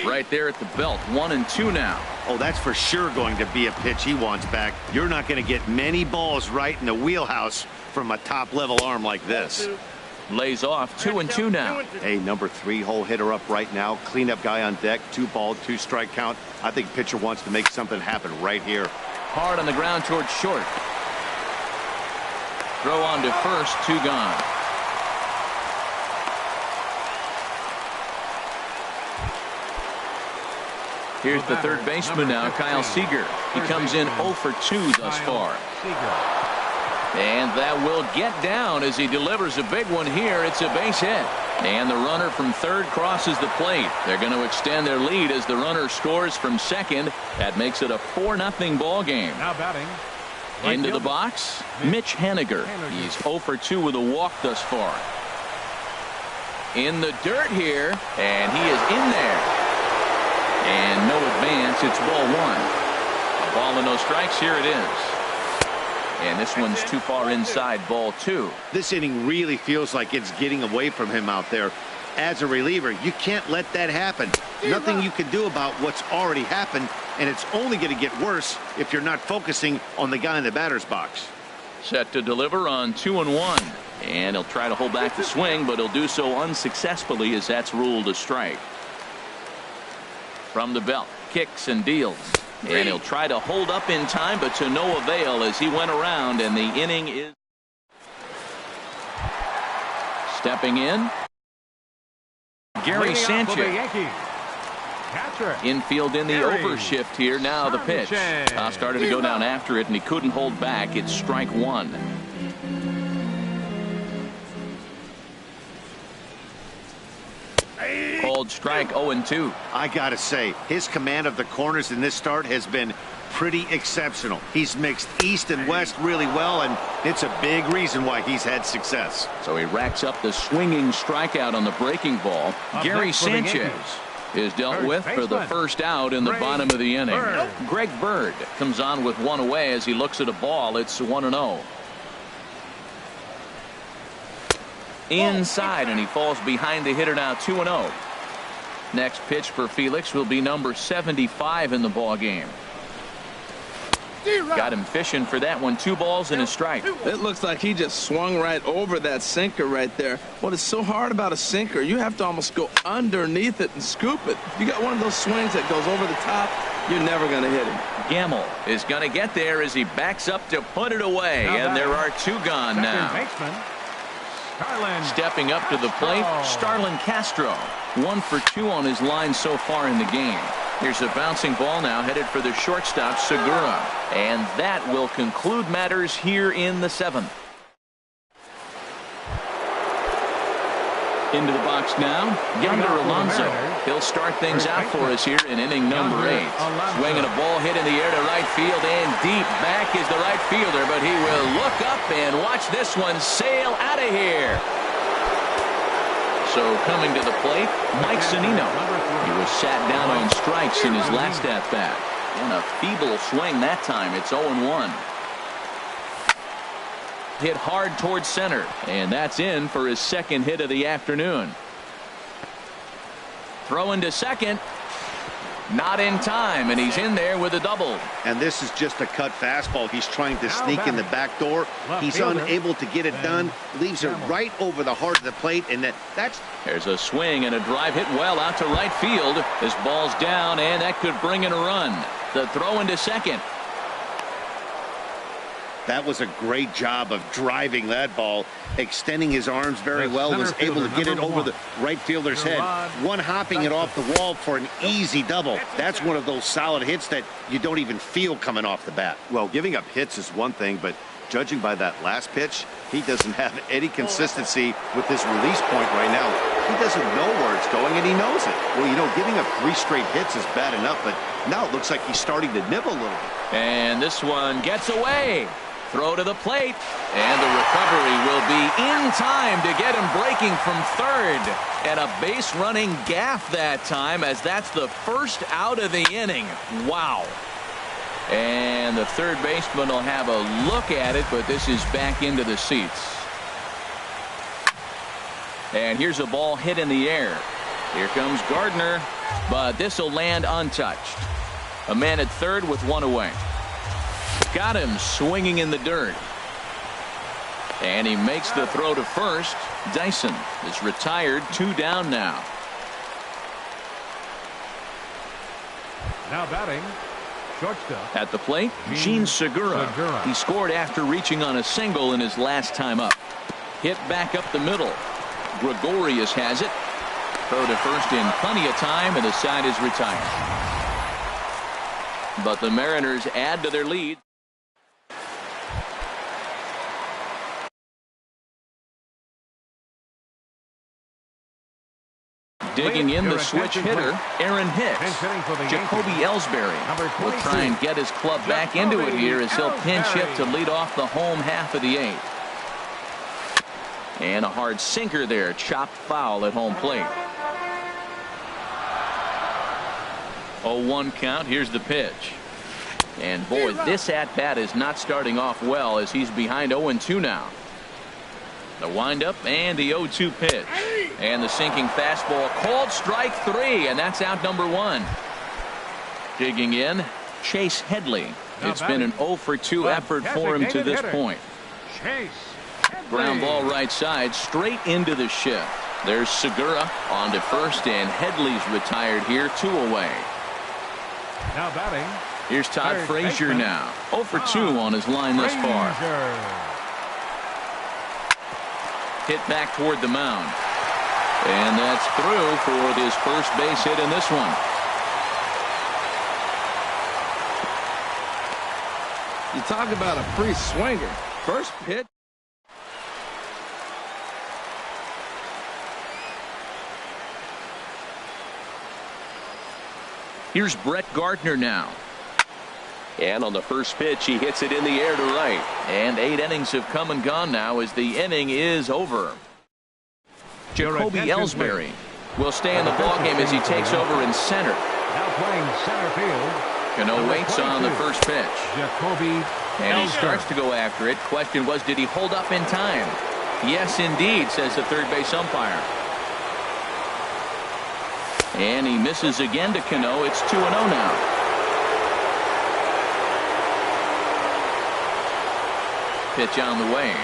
Right there at the belt. 1-2 now. Oh, that's for sure going to be a pitch he wants back. You're not going to get many balls right in the wheelhouse from a top-level arm like this. Lays off. 2-2 now. Hey, number 3 hole hitter up right now. Cleanup guy on deck. 2-ball, 2-strike count. I think pitcher wants to make something happen right here. Hard on the ground towards short. Throw on to first. 2 gone. Here's the third baseman now, Kyle Seager. He comes in 0 for 2 thus far. And that will get down as he delivers a big one here. It's a base hit. And the runner from third crosses the plate. They're going to extend their lead as the runner scores from second. That makes it a 4-0 ball game. Now batting. Into the box, Mitch Haniger. He's 0 for 2 with a walk thus far. In the dirt here, and he is in there. And no advance. It's ball 1. A ball and no strikes. Here it is. And this one's too far inside. Ball 2. This inning really feels like it's getting away from him out there. As a reliever, you can't let that happen. Nothing you can do about what's already happened, and it's only going to get worse if you're not focusing on the guy in the batter's box. Set to deliver on 2-1. And he'll try to hold back the swing, but he'll do so unsuccessfully as that's ruled a strike. From the belt, kicks and deals. And he'll try to hold up in time, but to no avail as he went around, and the inning is stepping in. Gary Sanchez. Infield in the overshift here. Now the pitch. Started to go down after it, and he couldn't hold back. It's strike 1. Called strike 0-2. I gotta say, his command of the corners in this start has been pretty exceptional. He's mixed east and west really well, and it's a big reason why he's had success. So he racks up the swinging strikeout on the breaking ball. Gary Sanchez is dealt with for the first out in the bottom of the inning. Greg Bird comes on with one away as he looks at a ball. It's 1-0. Inside, and he falls behind the hitter now. 2-0. Next pitch for Felix will be number 75 in the ball game. Got him fishing for that one. 2 balls and a strike. It looks like he just swung right over that sinker right there. What is so hard about a sinker, you have to almost go underneath it and scoop it. If you got one of those swings that goes over the top, you're never going to hit him. Gamble is going to get there as he backs up to put it away. And there are 2 gone now. Stepping up to the plate, Starlin Castro. 1 for 2 on his line so far in the game. Here's a bouncing ball now headed for the shortstop, Segura. And that will conclude matters here in the 7th. Into the box now, Yonder Alonso. He'll start things out for us here in inning number 8. Swinging a ball hit in the air to right field, and deep back is the right fielder, but he will look up and watch this one sail out of here. So coming to the plate, Mike Zunino. He was sat down on strikes in his last at-bat. And a feeble swing that time. It's 0-1. Hit hard towards center, and that's in for his second hit of the afternoon. Throw into second. Not in time, and he's in there with a double. And this is just a cut fastball. He's trying to sneak in the back door. He's fielder. unable to get it done. Leaves it right over the heart of the plate, and that's... There's a swing and a drive hit well out to right field. This ball's down, and that could bring in a run. The throw into second. That was a great job of driving that ball, extending his arms very well, was able to get it over the right fielder's head. One hopping it off the wall for an easy double. That's one of those solid hits that you don't even feel coming off the bat. Well, giving up hits is one thing, but judging by that last pitch, he doesn't have any consistency with his release point right now. He doesn't know where it's going, and he knows it. Well, you know, giving up 3 straight hits is bad enough, but now it looks like he's starting to nibble a little bit. And this one gets away. Throw to the plate, and the recovery will be in time to get him breaking from third. And a base running gaff that time, as that's the first out of the inning. Wow. And the third baseman will have a look at it, but this is back into the seats. And here's a ball hit in the air. Here comes Gardner, but this will land untouched. A man at third with one away. Got him swinging in the dirt. And he makes the throw to first. Dyson is retired, 2 down now. Now batting, shortstop. At the plate, Gene Segura. He scored after reaching on a single in his last time up. Hit back up the middle. Gregorius has it. Throw to first in plenty of time, and the side is retired. But the Mariners add to their lead. Digging in the switch hitter, Aaron Hicks. Jacoby Ellsbury will try and get his club back into it here as he'll pinch hit to lead off the home half of the 8th. And a hard sinker there, chopped foul at home plate. 0-1 count. Here's the pitch. And boy, this at-bat is not starting off well as he's behind 0-2 now. The windup and the 0-2 pitch. And the sinking fastball called strike 3, and that's out number 1. Digging in, Chase Headley. It's been an 0-for-2 effort for him to this point. Ground ball right side, straight into the shift. There's Segura on to first, and Headley's retired here, 2 away. Now batting. Here's Todd Frazier now. 0-for-2 on his line thus far. Hit back toward the mound. And that's through for his first base hit in this one. You talk about a free swinger. First pitch. Here's Brett Gardner now. And on the first pitch, he hits it in the air to right. And 8 innings have come and gone now as the inning is over. Jacoby Ellsbury will stay in the ballgame as he takes over in center. Now playing center field. Cano waits on the first pitch. Jacoby And he starts to go after it. Question was, did he hold up in time? Yes, indeed, says the third base umpire. And he misses again to Cano. It's 2-0 now. Pitch on the way.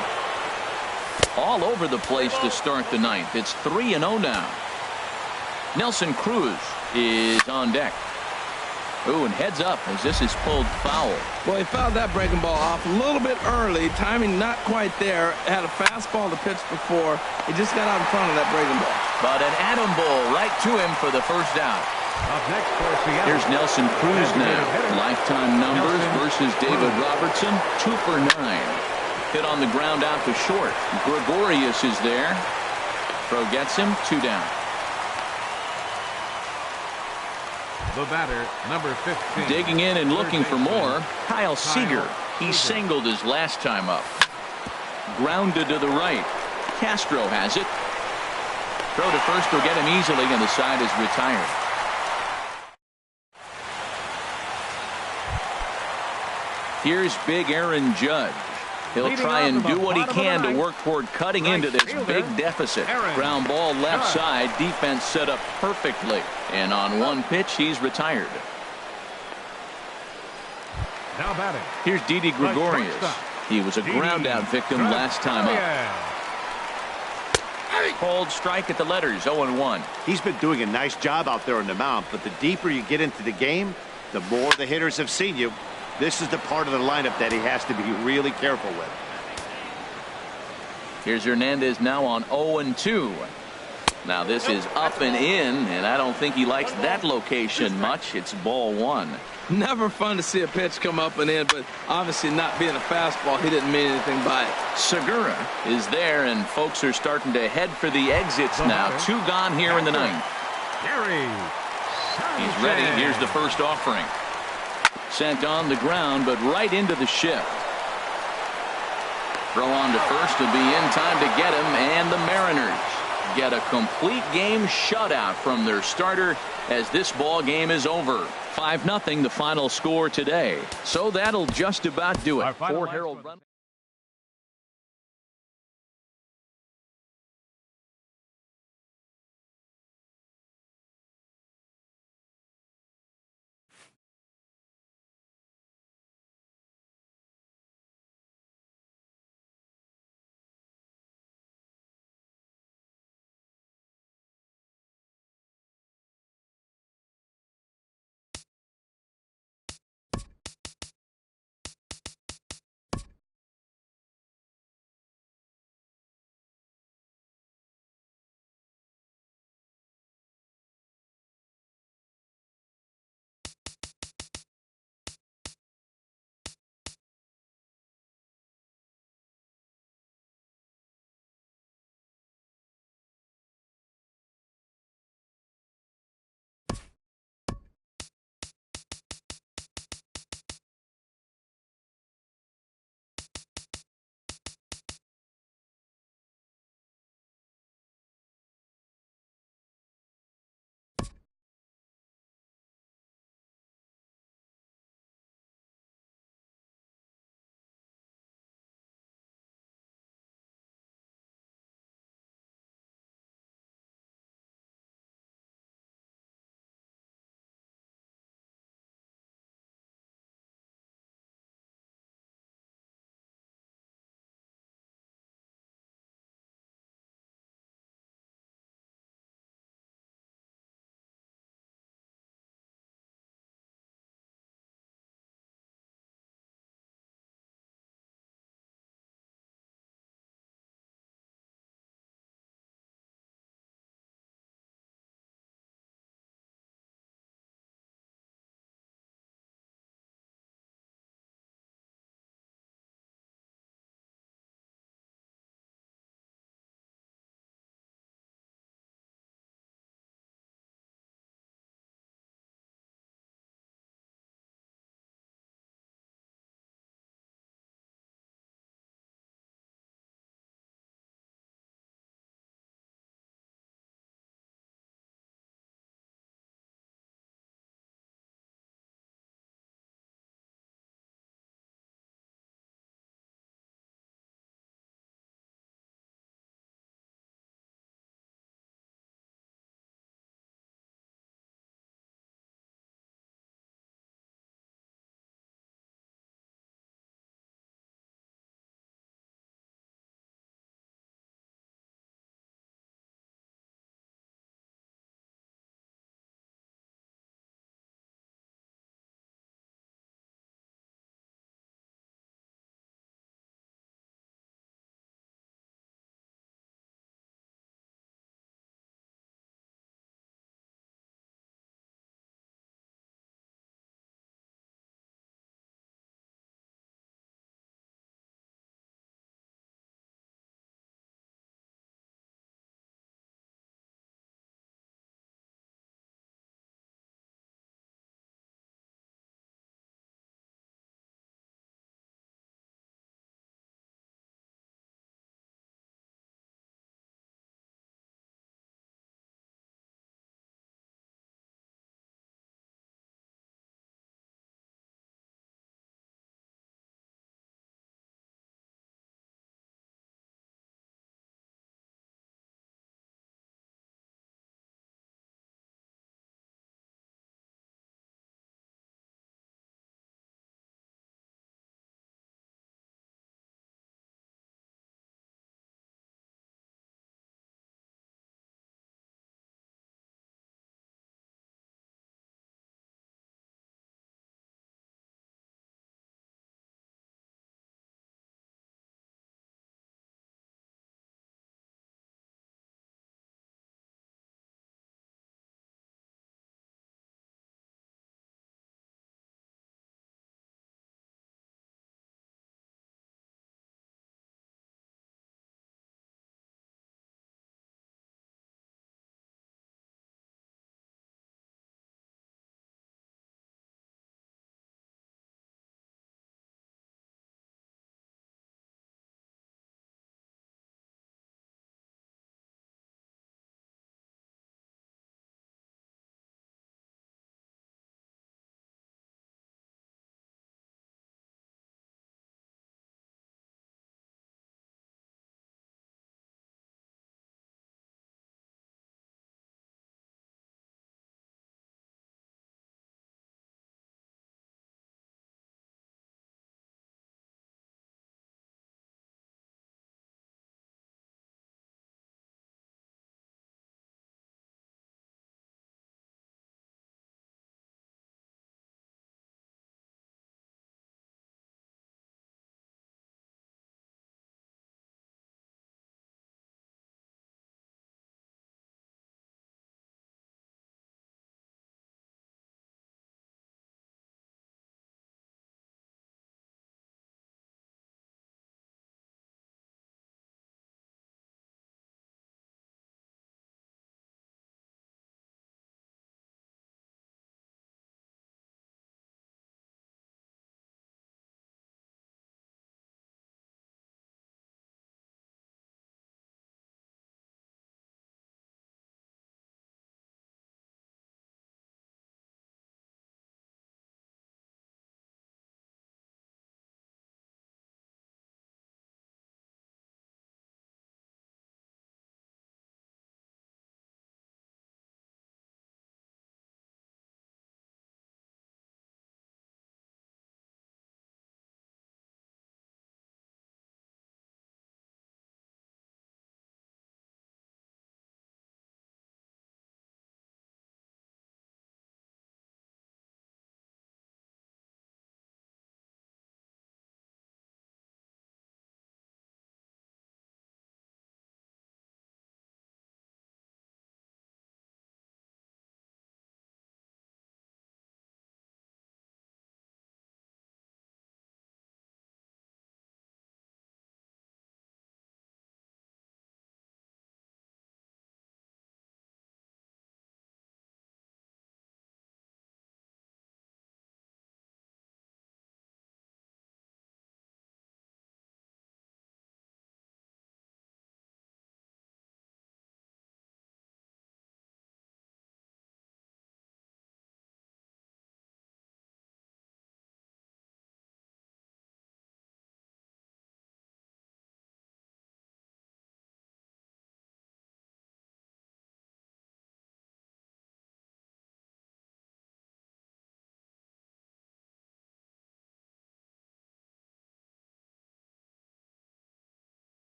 All over the place to start the 9th. It's 3-0 now. Nelson Cruz is on deck. Ooh, and heads up as this is pulled foul. Well, he fouled that breaking ball off a little bit early. Timing not quite there. Had a fastball to pitch before. He just got out in front of that breaking ball. But an atom ball right to him for the first out. Up next for Seattle. Here's Nelson Cruz now. Lifetime numbers versus David Robertson. 2 for 9. Hit on the ground out to short. Gregorius is there. Throw gets him. 2 down. The batter, number 15. Digging in and looking for more, Kyle Seager. He singled his last time up. Grounded to the right. Castro has it. Throw to first will get him easily, and the side is retired. Here's big Aaron Judge. He'll Leading try off and in the do what he bottom of the can to ninth, work toward cutting right into this fielder, big deficit. Aaron Ground ball left Judge. side. Defense set up perfectly. And on one pitch, he's retired. Now batting. Here's Didi Gregorius. shortstop, He was a Didi ground-out victim last time up. Gregorius. Cold strike at the letters, 0-1. He's been doing a nice job out there on the mound, but the deeper you get into the game, the more the hitters have seen you. This is the part of the lineup that he has to be really careful with. Here's Hernandez now on 0-2. Now this is up and in, and I don't think he likes that location much. It's ball one. Never fun to see a pitch come up and in, but obviously not being a fastball, he didn't mean anything by it. Segura is there, and folks are starting to head for the exits now. Two gone here in the ninth. Gary He's ready. Here's the first offering. Sent on the ground, but right into the shift. Throw on to first to be in time to get him, and the Mariners get a complete game shutout from their starter as this ball game is over. 5-0 the final score today. So that'll just about do it. For Harold Run.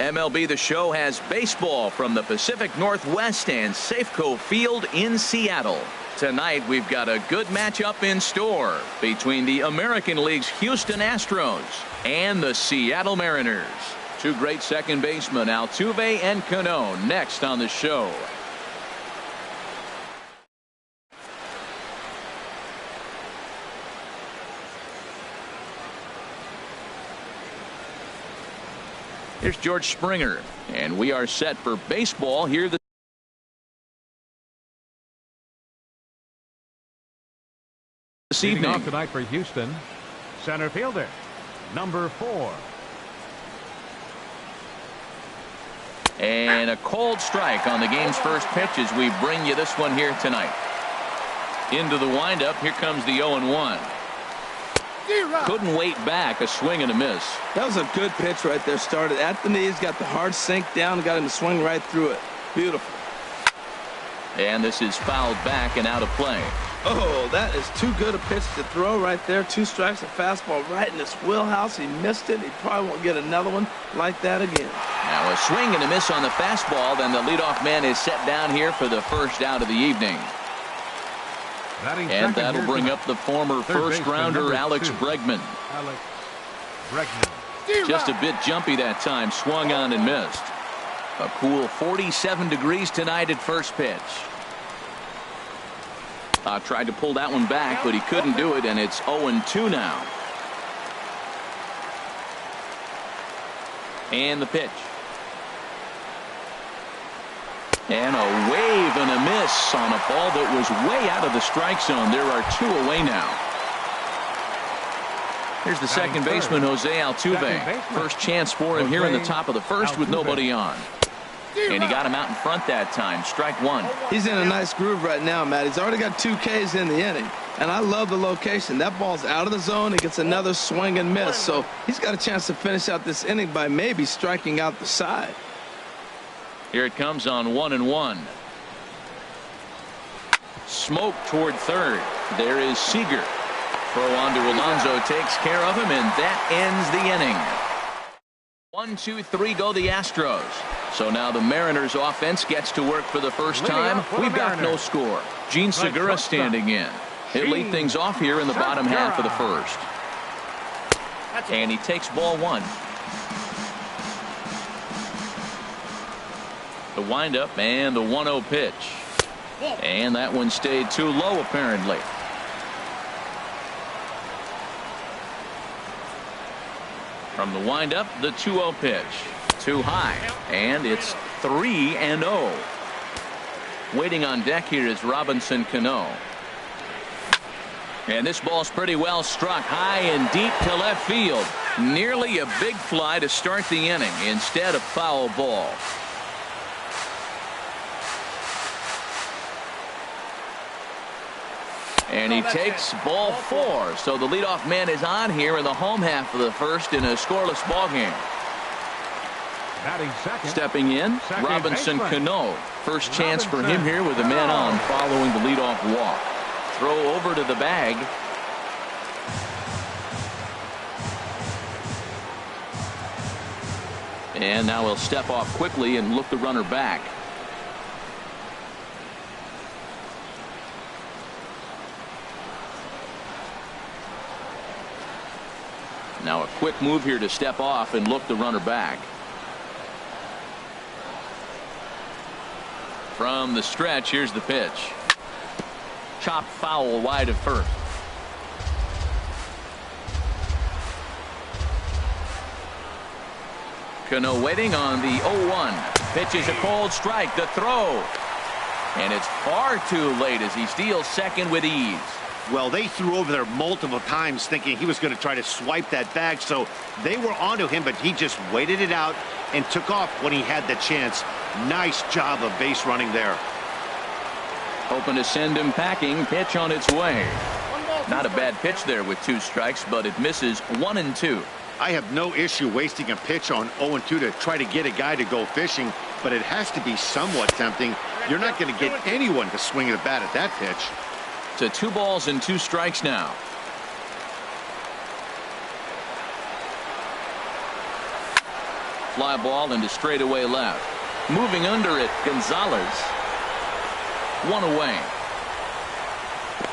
MLB The Show has baseball from the Pacific Northwest and Safeco Field in Seattle. Tonight we've got a good matchup in store between the American League's Houston Astros and the Seattle Mariners. Two great second basemen, Altuve and Cano, next on the show. Here's George Springer, and we are set for baseball here this evening. Leading off tonight for Houston, center fielder, number 4. And a cold strike on the game's first pitch as we bring you this one here tonight. Into the windup, here comes the 0-1. Couldn't wait back, a swing and a miss. That was a good pitch right there. Started at the knees, got the hard sink down, and got him to swing right through it. Beautiful. And this is fouled back and out of play. Oh, that is too good a pitch to throw right there. 2 strikes, a fastball right in his wheelhouse. He missed it. He probably won't get another one like that again. Now a swing and a miss on the fastball. Then the leadoff man is set down here for the first out of the evening. And that'll bring up the former first-rounder Alex Bregman. Just a bit jumpy that time. Swung on and missed. A cool 47 degrees tonight at first pitch. Tried to pull that one back, but he couldn't do it, and it's 0-2 now. And the pitch. And a wave and a miss on a ball that was way out of the strike zone. There are 2 away now. Here's the second baseman, Jose Altuve. First chance for him here in the top of the first with nobody on. And he got him out in front that time. Strike 1. He's in a nice groove right now, Matt. He's already got 2 Ks in the inning. And I love the location. That ball's out of the zone. He gets another swing and miss. So he's got a chance to finish out this inning by maybe striking out the side. Here it comes on 1-1. Smoke toward third. There is Seager. Throw on to Alonso takes care of him, and that ends the inning. 1-2-3 go the Astros. So now the Mariners offense gets to work for the first time. We've got no score. Gene Segura standing in. He'll lead things off here in the bottom half of the first. And he takes ball 1. The windup and the 1-0 pitch. And that one stayed too low apparently. From the windup, the 2-0 pitch. Too high. And it's 3-0. Waiting on deck here is Robinson Cano. And this ball's pretty well struck high and deep to left field. Nearly a big fly to start the inning. Instead, a foul ball. And he takes ball 4. So the leadoff man is on here in the home half of the first in a scoreless ball game. Stepping in, Robinson Cano. First chance for him here with a man on following the leadoff walk. Throw over to the bag. And now he'll step off quickly and look the runner back. Now a quick move here to step off and look the runner back. From the stretch, here's the pitch. Chop foul wide of first. Cano waiting on the 0-1. Pitch is a cold strike. The throw. And it's far too late as he steals second with ease. Well, they threw over there multiple times thinking he was going to try to swipe that bag, so they were onto him, but he just waited it out and took off when he had the chance. Nice job of base running there. Hoping to send him packing. Pitch on its way. Not a bad pitch there with 2 strikes, but it misses 1-2. I have no issue wasting a pitch on 0-2 to try to get a guy to go fishing, but it has to be somewhat tempting. You're not going to get anyone to swing the bat at that pitch. To 2 balls and 2 strikes now. fly ball into straightaway left. Moving under it, Gonzalez. One away.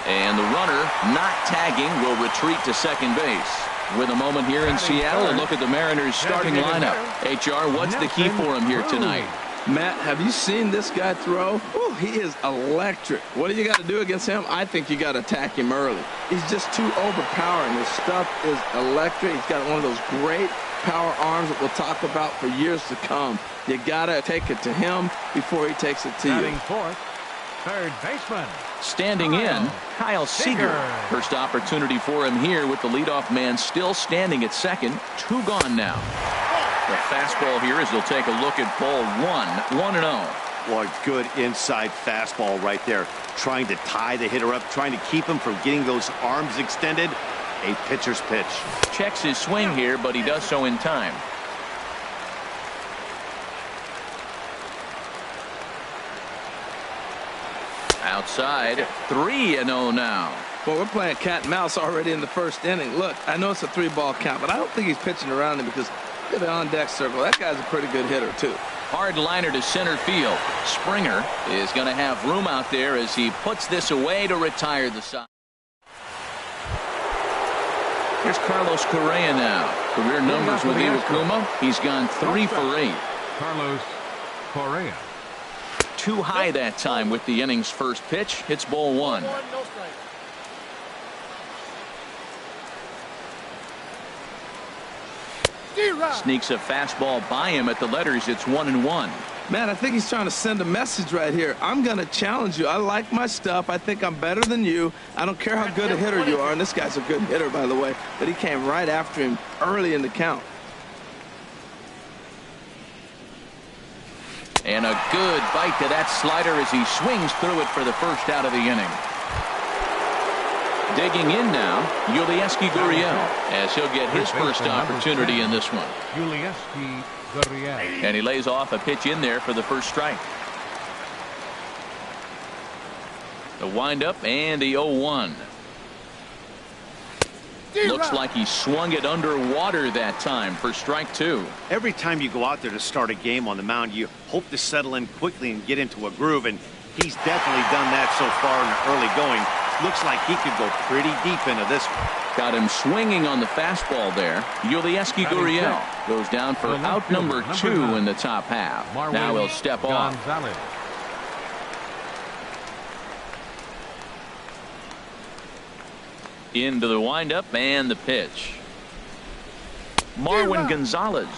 And the runner, not tagging, will retreat to second base. With a moment here in Seattle, a look at the Mariners' starting lineup. HR, what's the key for him here tonight? Matt, have you seen this guy throw? Ooh, he is electric. What do you got to do against him? I think you got to attack him early. He's just too overpowering. His stuff is electric. He's got one of those great power arms that we'll talk about for years to come. You got to take it to him before he takes it to you. Fourth, third baseman. Standing in, Kyle Seager. First opportunity for him here with the leadoff man still standing at second. 2 gone now. The fastball here as he'll take a look at ball 1, 1-0. Boy, good inside fastball right there. Trying to tie the hitter up, trying to keep him from getting those arms extended. A pitcher's pitch. Checks his swing here, but he does so in time. Outside, 3-0 now. Well, we're playing cat and mouse already in the first inning. Look, I know it's a 3-ball count, but I don't think he's pitching around him because look at the on-deck circle. That guy's a pretty good hitter, too. Hard liner to center field. Springer is going to have room out there as he puts this away to retire the side. Here's Carlos Correa now. Career numbers with Iwakuma. He's gone 3 for 8. Carlos Correa. Too high that time with the inning's first pitch. Hits ball 1. No strike. Sneaks a fastball by him at the letters. It's 1-1. Man, I think he's trying to send a message right here. I'm going to challenge you. I like my stuff. I think I'm better than you. I don't care how good a hitter you are. And this guy's a good hitter, by the way. But he came right after him early in the count. And a good bite to that slider as he swings through it for the first out of the inning. Digging in now, Yulieski Gurriel, as he'll get his first opportunity in this one. Yulieski Gurriel. And he lays off a pitch in there for the first strike. The windup and the 0-1. Looks like he swung it underwater that time for strike 2. Every time you go out there to start a game on the mound, you hope to settle in quickly and get into a groove, and he's definitely done that so far in the early going. Looks like he could go pretty deep into this one. Got him swinging on the fastball there. Yulieski Gurriel goes down for out number 2 in the top half. Now he'll step off. Into the windup and the pitch. Marwin Gonzalez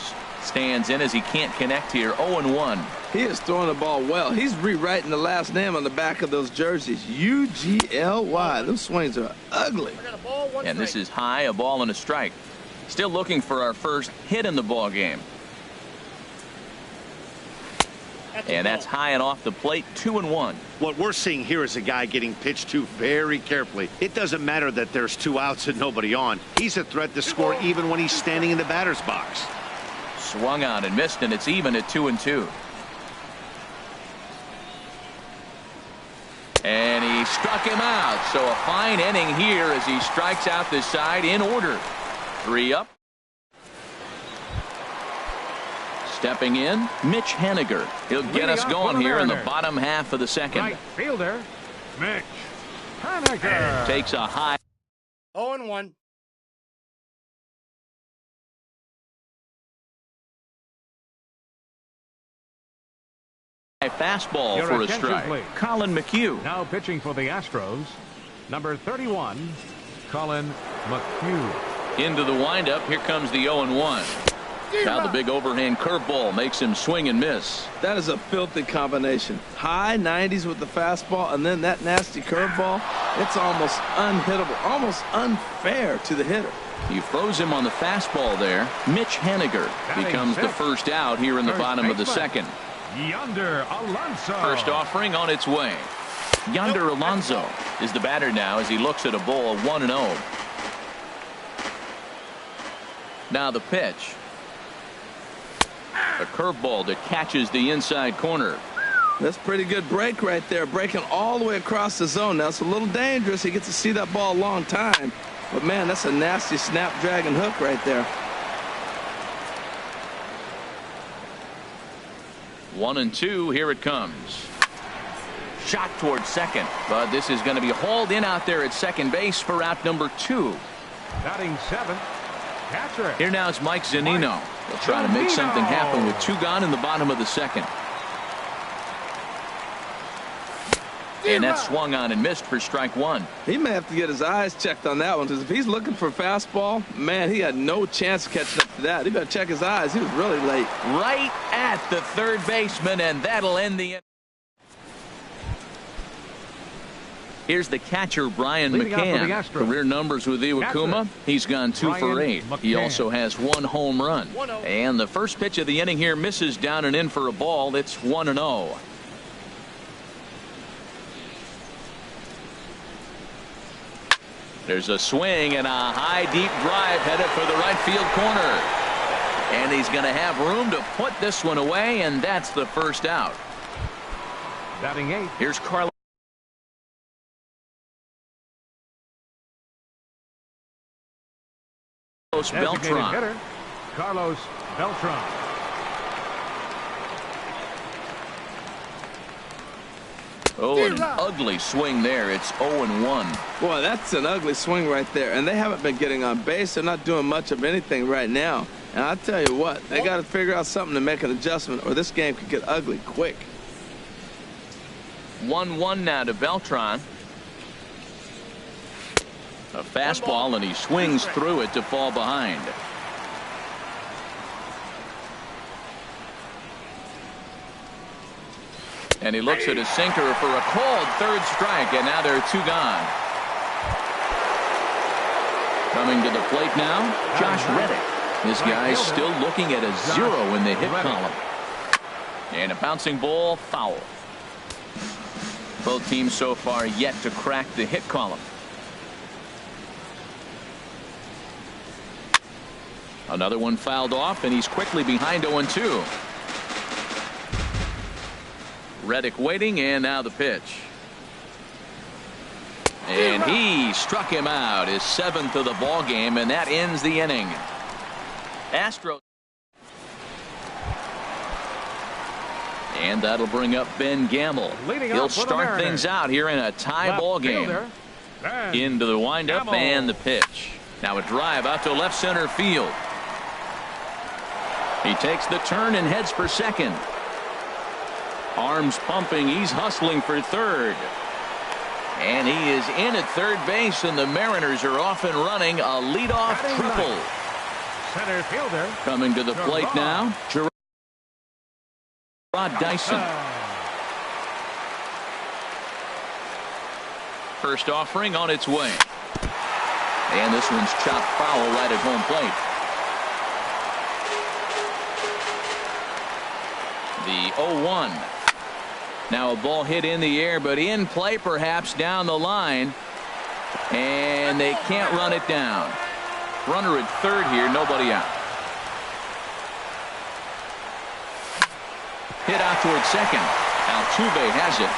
stands in as he can't connect here. 0-1. He is throwing the ball well. He's rewriting the last name on the back of those jerseys. UGLY. Those swings are ugly. And this is high, a ball and a strike. Still looking for our first hit in the ball game. And that's high and off the plate. 2-1. What we're seeing here is a guy getting pitched to very carefully. It doesn't matter that there's 2 outs and nobody on. He's a threat to score even when he's standing in the batter's box. Swung on and missed, and it's even at 2-2. And he struck him out. So a fine inning here as he strikes out this side in order. 3 up. Stepping in, Mitch Haniger. He'll get us going here in the bottom half of the second. Right fielder, Mitch Haniger. Takes a high. 0-1. Fastball for a strike. Please. Colin McHugh. Now pitching for the Astros, number 31, Colin McHugh. Into the windup. Here comes the 0-1. Now the big overhand curveball makes him swing and miss. That is a filthy combination. High 90s with the fastball and then that nasty curveball. It's almost unhittable, almost unfair to the hitter. He froze him on the fastball there. Mitch Haniger becomes the first out here in the bottom of the second. Yonder Alonso. First offering on its way. Yonder Alonso is the batter now as he looks at a ball 1-0. Now the pitch. A curveball that catches the inside corner. That's pretty good break right there, breaking all the way across the zone. Now it's a little dangerous. He gets to see that ball a long time, but man, that's a nasty snapdragon hook right there. 1-2. Here it comes. Shot towards second, but this is going to be hauled in out there at second base for out number 2. Batting 7, catcher. Here now is Mike Zunino. He'll try to make something happen with 2 gone in the bottom of the second. And that swung on and missed for strike 1. He may have to get his eyes checked on that one, because if he's looking for a fastball, man, he had no chance of catching up to that. He better check his eyes. He was really late. Right at the third baseman, and that'll end the inning. Here's the catcher, Brian McCann. Career numbers with Iwakuma. He's gone 2 for 8. He also has 1 home run. And the first pitch of the inning here misses down and in for a ball. It's 1-0. There's a swing and a high deep drive headed for the right field corner. And he's going to have room to put this one away, and that's the first out. Batting 8. Here's Carlos Beltran. Hitter, Carlos Beltran. Oh, an ugly swing there. It's 0-1. Boy, that's an ugly swing right there. And they haven't been getting on base. They're not doing much of anything right now. And I'll tell you what, they got to figure out something to make an adjustment, or this game could get ugly quick. 1-1 now to Beltran. A fastball, and he swings through it to fall behind. And he looks at a sinker for a called third strike, and now there are 2 gone. Coming to the plate now, Josh Reddick. This guy's still looking at a 0 in the hit column. And a bouncing ball, foul. Both teams so far yet to crack the hit column. Another one fouled off, and he's quickly behind 0-2. Reddick waiting, and now the pitch. And he struck him out, his 7th of the ball game, and that ends the inning. Astros. And that'll bring up Ben Gamble. He'll start things out here in a tie ball game. Into the windup and the pitch. Now a drive out to left center field. He takes the turn and heads for second. Arms pumping. He's hustling for third. And he is in at third base, and the Mariners are off and running a leadoff triple. Center fielder. Coming to the plate now, Gerard Dyson. First offering on its way. And this one's chopped foul right at home plate. The 0-1. Now a ball hit in the air, but in play perhaps down the line. And they can't run it down. Runner at third here, nobody out. Hit out towards second. Altuve has it.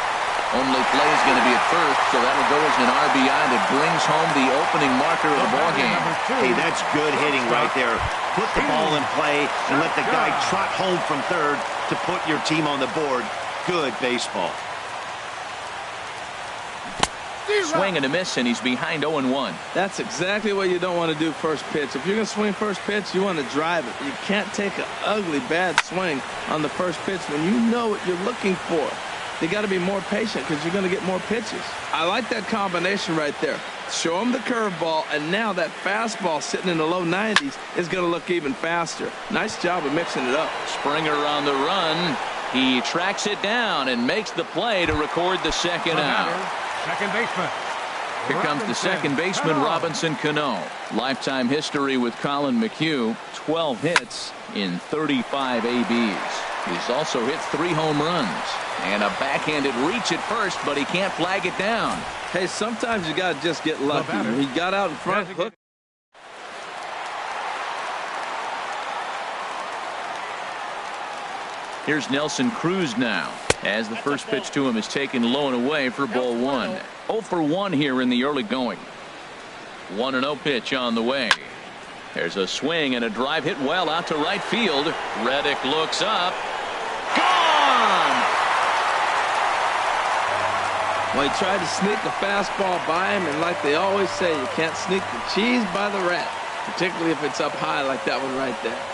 Only play is going to be at first, so that'll go as an RBI that brings home the opening marker of the ballgame. Hey, that's good hitting right there. Put the ball in play and let the guy trot home from third to put your team on the board. Good baseball. Swing and a miss, and he's behind 0-1. That's exactly what you don't want to do first pitch. If you're going to swing first pitch, you want to drive it. You can't take an ugly, bad swing on the first pitch when you know what you're looking for. You got to be more patient because you're going to get more pitches. I like that combination right there. Show him the curveball, and now that fastball sitting in the low 90s is going to look even faster. Nice job of mixing it up. Springer on the run. He tracks it down and makes the play to record the second out. Second baseman. Here comes the second baseman, Robinson Cano. Lifetime history with Colin McHugh, 12 hits in 35 ABs. He's also hit 3 home runs. And a backhanded reach at first, but he can't flag it down. Hey, sometimes you got to just get lucky. He got out in front, hook. Here's Nelson Cruz now, as the first pitch to him is taken low and away for ball 1. 0 for 1 here in the early going. 1-0 pitch on the way. There's a swing and a drive hit well out to right field. Reddick looks up. Gone! Well, he tried to sneak a fastball by him, and like they always say, you can't sneak the cheese by the rat, particularly if it's up high like that one right there.